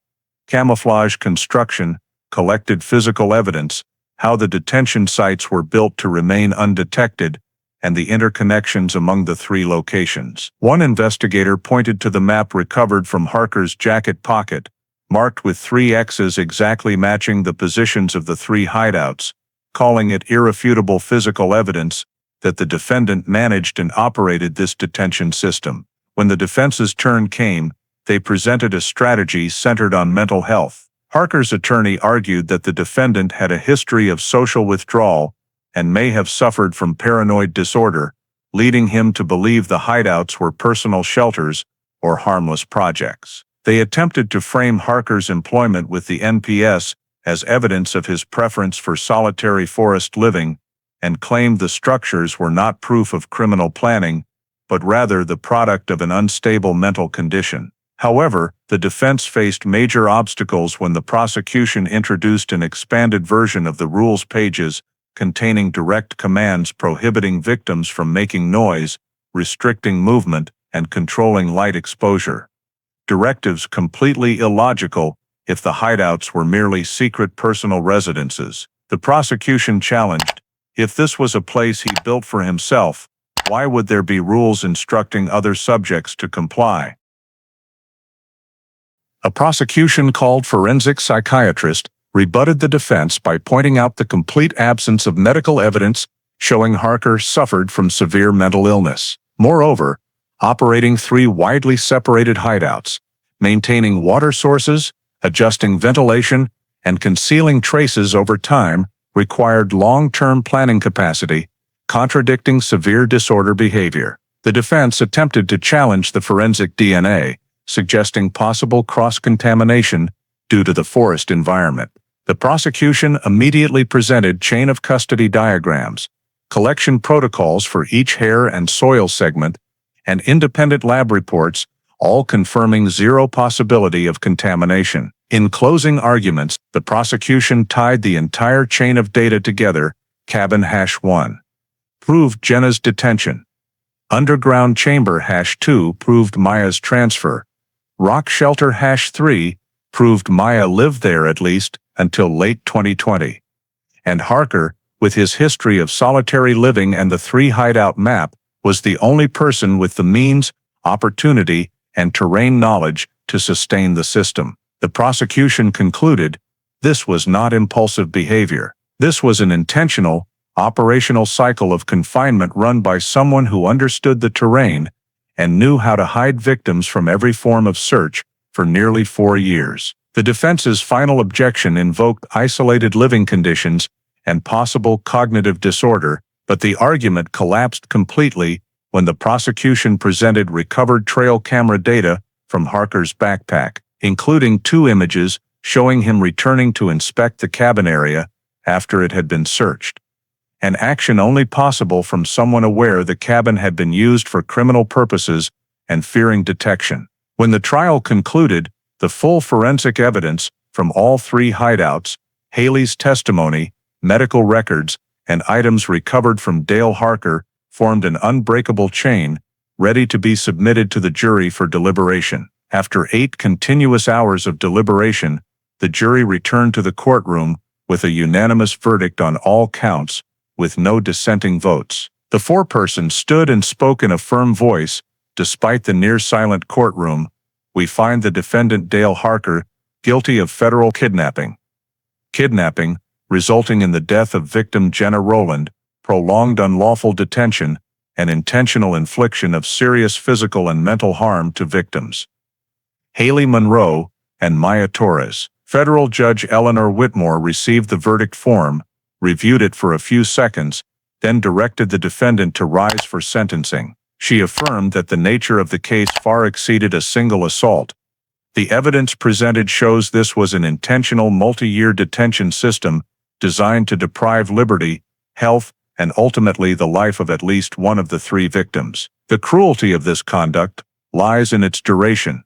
camouflage construction, collected physical evidence, how the detention sites were built to remain undetected, and the interconnections among the 3 locations. One investigator pointed to the map recovered from Harker's jacket pocket, marked with 3 X's exactly matching the positions of the 3 hideouts, calling it irrefutable physical evidence that the defendant managed and operated this detention system. When the defense's turn came, they presented a strategy centered on mental health. Harker's attorney argued that the defendant had a history of social withdrawal and may have suffered from paranoid disorder, leading him to believe the hideouts were personal shelters or harmless projects. They attempted to frame Harker's employment with the NPS as evidence of his preference for solitary forest living, and claimed the structures were not proof of criminal planning, but rather the product of an unstable mental condition. However, the defense faced major obstacles when the prosecution introduced an expanded version of the rules pages containing direct commands prohibiting victims from making noise, restricting movement, and controlling light exposure. Directives completely illogical if the hideouts were merely secret personal residences. The prosecution challenged, if this was a place he built for himself, why would there be rules instructing other subjects to comply? A prosecution-called forensic psychiatrist rebutted the defense by pointing out the complete absence of medical evidence showing Harker suffered from severe mental illness. Moreover, operating 3 widely separated hideouts, maintaining water sources, adjusting ventilation, and concealing traces over time required long-term planning capacity, contradicting severe disorder behavior. The defense attempted to challenge the forensic DNA, suggesting possible cross-contamination due to the forest environment. The prosecution immediately presented chain of custody diagrams, collection protocols for each hair and soil segment, and independent lab reports, all confirming zero possibility of contamination. In closing arguments, the prosecution tied the entire chain of data together. Cabin #1 proved Jenna's detention. Underground chamber #2 proved Maya's transfer. Rock shelter #3 proved Maya lived there at least until late 2020. And Harker, with his history of solitary living and the 3 hideout map, was the only person with the means, opportunity, and terrain knowledge to sustain the system. The prosecution concluded, this was not impulsive behavior. This was an intentional, operational cycle of confinement run by someone who understood the terrain and knew how to hide victims from every form of search for nearly 4 years. The defense's final objection invoked isolated living conditions and possible cognitive disorder, but the argument collapsed completely when the prosecution presented recovered trail camera data from Harker's backpack, including 2 images showing him returning to inspect the cabin area after it had been searched. an action only possible from someone aware the cabin had been used for criminal purposes and fearing detection. When the trial concluded, the full forensic evidence from all three hideouts, Haley's testimony, medical records, and items recovered from Dale Harker formed an unbreakable chain, ready to be submitted to the jury for deliberation. After 8 continuous hours of deliberation, the jury returned to the courtroom with a unanimous verdict on all counts, with no dissenting votes. The foreperson stood and spoke in a firm voice. Despite the near-silent courtroom, we find the defendant Dale Harker guilty of federal kidnapping. Kidnapping, resulting in the death of victim Jenna Rowland, prolonged unlawful detention, and intentional infliction of serious physical and mental harm to victims. Haley Monroe and Maya Torres. Federal Judge Eleanor Whitmore received the verdict form, reviewed it for a few seconds, then directed the defendant to rise for sentencing. She affirmed that the nature of the case far exceeded a single assault. The evidence presented shows this was an intentional multi-year detention system designed to deprive liberty, health, and ultimately the life of at least one of the 3 victims. The cruelty of this conduct lies in its duration,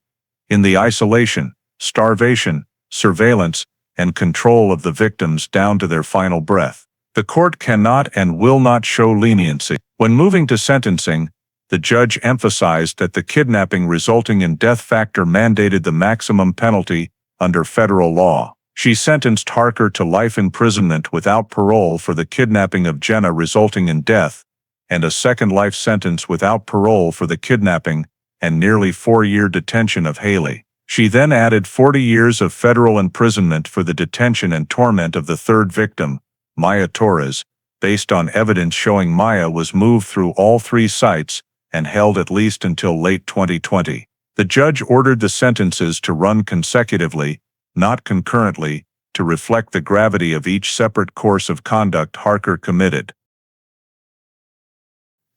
in the isolation, starvation, surveillance, and control of the victims down to their final breath. The court cannot and will not show leniency. When moving to sentencing, the judge emphasized that the kidnapping resulting in death factor mandated the maximum penalty under federal law. She sentenced Harker to life imprisonment without parole for the kidnapping of Jenna resulting in death, and a second life sentence without parole for the kidnapping and nearly 4-year detention of Haley. She then added 40 years of federal imprisonment for the detention and torment of the 3rd victim, Maya Torres, based on evidence showing Maya was moved through all 3 sites and held at least until late 2020. The judge ordered the sentences to run consecutively, not concurrently, to reflect the gravity of each separate course of conduct Harker committed.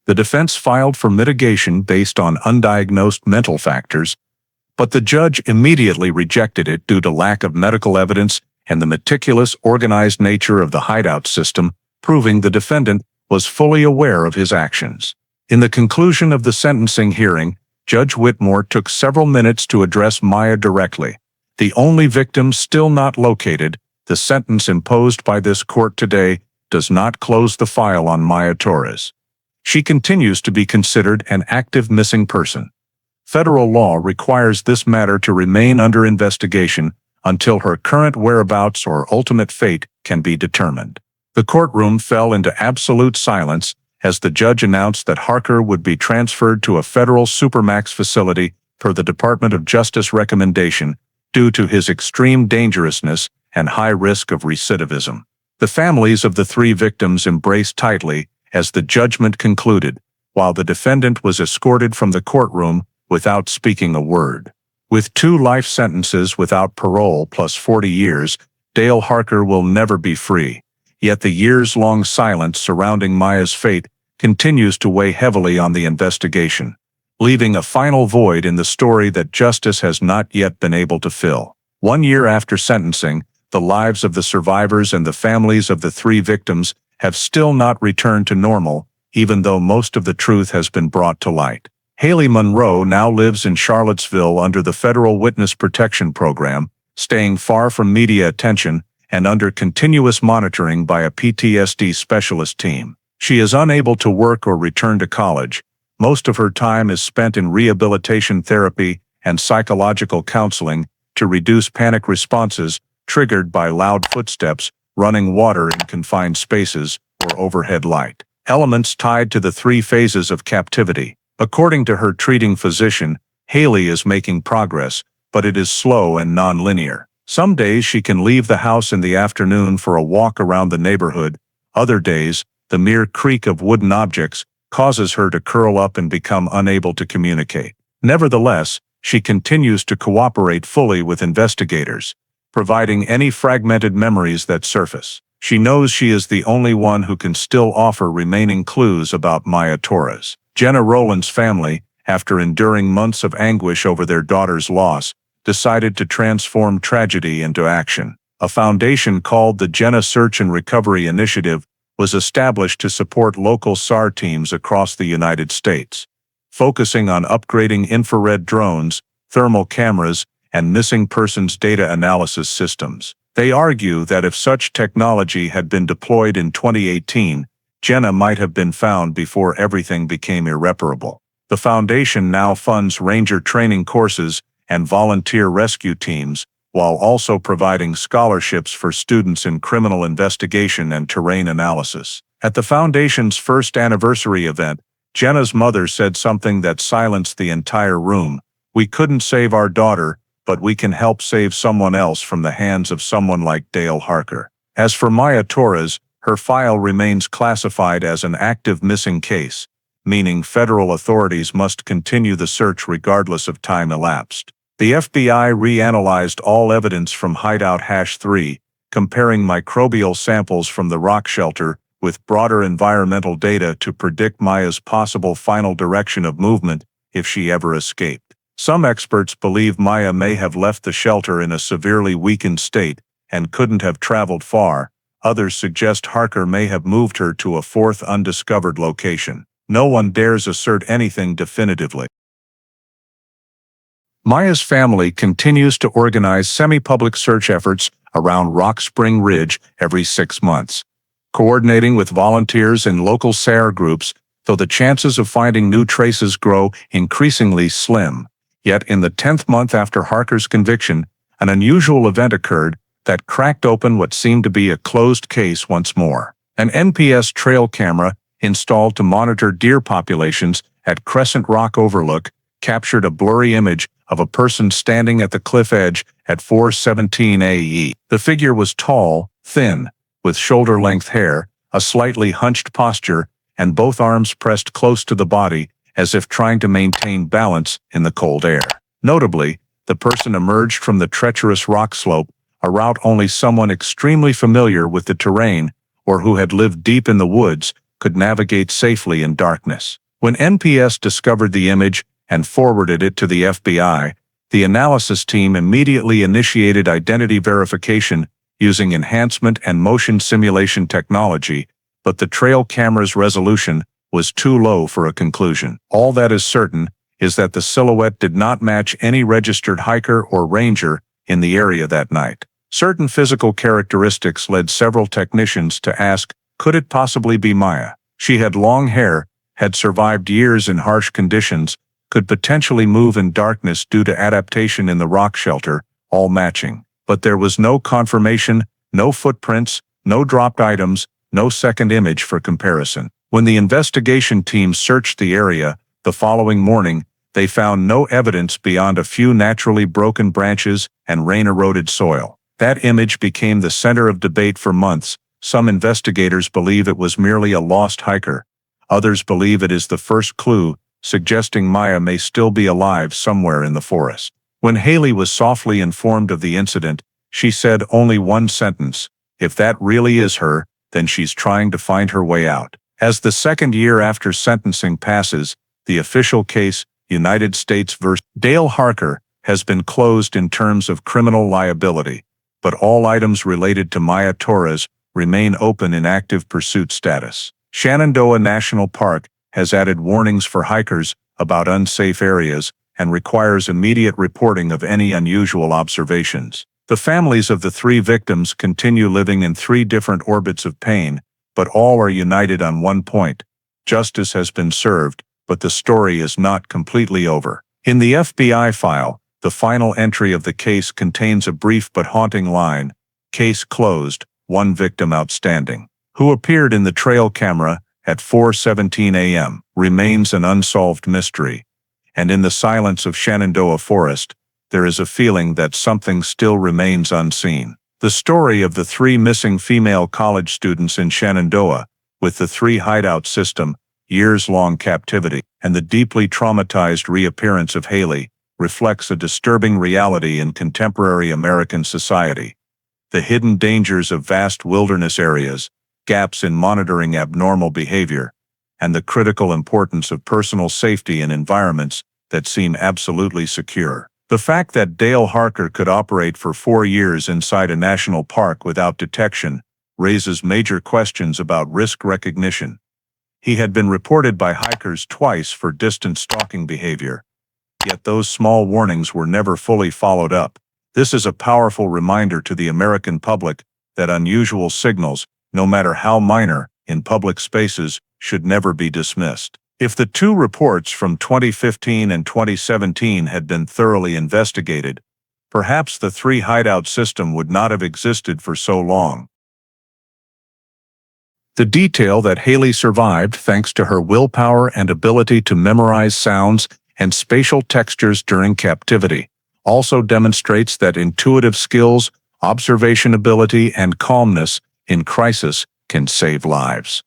The defense filed for mitigation based on undiagnosed mental factors, but the judge immediately rejected it due to lack of medical evidence and the meticulous, organized nature of the hideout system, proving the defendant was fully aware of his actions. In the conclusion of the sentencing hearing, Judge Whitmore took several minutes to address Maya directly. The only victim still not located, the sentence imposed by this court today does not close the file on Maya Torres. She continues to be considered an active missing person. Federal law requires this matter to remain under investigation until her current whereabouts or ultimate fate can be determined. The courtroom fell into absolute silence as the judge announced that Harker would be transferred to a federal supermax facility per the Department of Justice recommendation due to his extreme dangerousness and high risk of recidivism. The families of the 3 victims embraced tightly as the judgment concluded, while the defendant was escorted from the courtroom without speaking a word. With 2 life sentences without parole plus 40 years, Dale Harker will never be free. Yet the years-long silence surrounding Maya's fate continues to weigh heavily on the investigation, leaving a final void in the story that justice has not yet been able to fill. 1 year after sentencing, the lives of the survivors and the families of the 3 victims have still not returned to normal, even though most of the truth has been brought to light. Haley Monroe now lives in Charlottesville under the Federal Witness Protection Program, staying far from media attention and under continuous monitoring by a PTSD specialist team. She is unable to work or return to college. Most of her time is spent in rehabilitation therapy and psychological counseling to reduce panic responses triggered by loud footsteps, running water in confined spaces, or overhead light. Elements tied to the 3 phases of captivity. According to her treating physician, Haley is making progress, but it is slow and non-linear. Some days she can leave the house in the afternoon for a walk around the neighborhood. Other days, the mere creak of wooden objects causes her to curl up and become unable to communicate. Nevertheless, she continues to cooperate fully with investigators, providing any fragmented memories that surface. She knows she is the only one who can still offer remaining clues about Maya Torres. Jenna Rowland's family, after enduring months of anguish over their daughter's loss, decided to transform tragedy into action. A foundation called the Jenna Search and Recovery Initiative was established to support local SAR teams across the United States, focusing on upgrading infrared drones, thermal cameras, and missing persons data analysis systems. They argue that if such technology had been deployed in 2018, Jenna might have been found before everything became irreparable. The foundation now funds ranger training courses and volunteer rescue teams, while also providing scholarships for students in criminal investigation and terrain analysis. At the foundation's first anniversary event, Jenna's mother said something that silenced the entire room. "We couldn't save our daughter, but we can help save someone else from the hands of someone like Dale Harker." As for Maya Torres, her file remains classified as an active missing case, meaning federal authorities must continue the search regardless of time elapsed. The FBI reanalyzed all evidence from Hideout #3, comparing microbial samples from the rock shelter with broader environmental data to predict Maya's possible final direction of movement if she ever escaped. Some experts believe Maya may have left the shelter in a severely weakened state and couldn't have traveled far. Others suggest Harker may have moved her to a fourth undiscovered location. No one dares assert anything definitively. Maya's family continues to organize semi-public search efforts around Rock Spring Ridge every 6 months, coordinating with volunteers and local SAR groups, though the chances of finding new traces grow increasingly slim. Yet in the 10th month after Harker's conviction, an unusual event occurred that cracked open what seemed to be a closed case once more. An NPS trail camera, installed to monitor deer populations at Crescent Rock Overlook, captured a blurry image of a person standing at the cliff edge at 4:17 AE. The figure was tall, thin, with shoulder-length hair, a slightly hunched posture, and both arms pressed close to the body, as if trying to maintain balance in the cold air. Notably, the person emerged from the treacherous rock slope, a route only someone extremely familiar with the terrain, or who had lived deep in the woods, could navigate safely in darkness. When NPS discovered the image and forwarded it to the FBI, the analysis team immediately initiated identity verification using enhancement and motion simulation technology, but the trail camera's resolution was too low for a conclusion. All that is certain is that the silhouette did not match any registered hiker or ranger in the area that night. Certain physical characteristics led several technicians to ask, could it possibly be Maya? She had long hair, had survived years in harsh conditions, could potentially move in darkness due to adaptation in the rock shelter, all matching. But there was no confirmation, no footprints, no dropped items, no second image for comparison. When the investigation team searched the area the following morning, they found no evidence beyond a few naturally broken branches and rain-eroded soil. That image became the center of debate for months. Some investigators believe it was merely a lost hiker. Others believe it is the first clue, suggesting Maya may still be alive somewhere in the forest. When Haley was softly informed of the incident, she said only one sentence: "If that really is her, then she's trying to find her way out." As the second year after sentencing passes, the official case, United States vs. Dale Harker, has been closed in terms of criminal liability, but all items related to Maya Torres remain open in active pursuit status. Shenandoah National Park has added warnings for hikers about unsafe areas and requires immediate reporting of any unusual observations. The families of the 3 victims continue living in 3 different orbits of pain, but all are united on one point: justice has been served, but the story is not completely over. In the FBI file, the final entry of the case contains a brief but haunting line: "Case closed, 1 victim outstanding." Who appeared in the trail camera at 4:17 a.m. remains an unsolved mystery, and in the silence of Shenandoah Forest, there is a feeling that something still remains unseen. The story of the 3 missing female college students in Shenandoah, with the 3 hideout system, years-long captivity, and the deeply traumatized reappearance of Haley, reflects a disturbing reality in contemporary American society. The hidden dangers of vast wilderness areas, gaps in monitoring abnormal behavior, and the critical importance of personal safety in environments that seem absolutely secure. The fact that Dale Harker could operate for 4 years inside a national park without detection raises major questions about risk recognition. He had been reported by hikers twice for distant stalking behavior, yet those small warnings were never fully followed up. This is a powerful reminder to the American public that unusual signals, no matter how minor, in public spaces, should never be dismissed. If the two reports from 2015 and 2017 had been thoroughly investigated, perhaps the 3 hideout system would not have existed for so long. The detail that Haley survived thanks to her willpower and ability to memorize sounds and spatial textures during captivity also demonstrates that intuitive skills, observation ability, and calmness in crisis can save lives.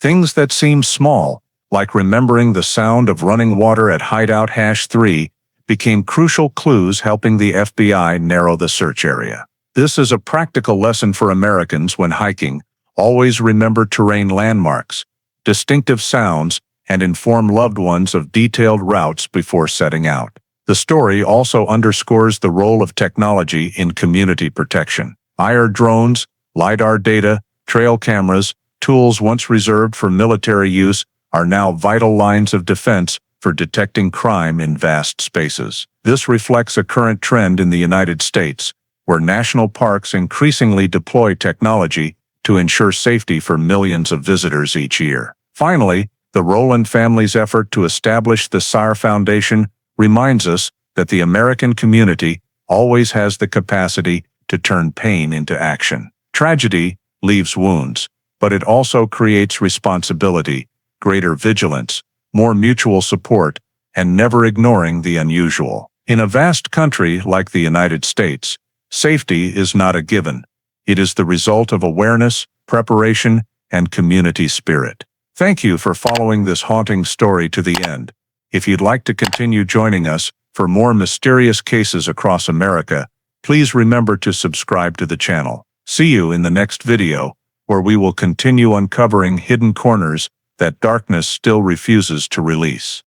Things that seem small, like remembering the sound of running water at hideout #3, became crucial clues helping the FBI narrow the search area. This is a practical lesson for Americans when hiking. Always remember terrain landmarks, distinctive sounds, and inform loved ones of detailed routes before setting out. The story also underscores the role of technology in community protection. IR drones, LiDAR data, trail cameras, tools once reserved for military use, are now vital lines of defense for detecting crime in vast spaces. This reflects a current trend in the United States, where national parks increasingly deploy technology to ensure safety for millions of visitors each year. Finally, the Rowland family's effort to establish the SIRE Foundation reminds us that the American community always has the capacity to turn pain into action. Tragedy leaves wounds, but it also creates responsibility, greater vigilance, more mutual support, and never ignoring the unusual. In a vast country like the United States, safety is not a given. It is the result of awareness, preparation, and community spirit. Thank you for following this haunting story to the end. If you'd like to continue joining us for more mysterious cases across America, please remember to subscribe to the channel. See you in the next video, where we will continue uncovering hidden corners that darkness still refuses to release.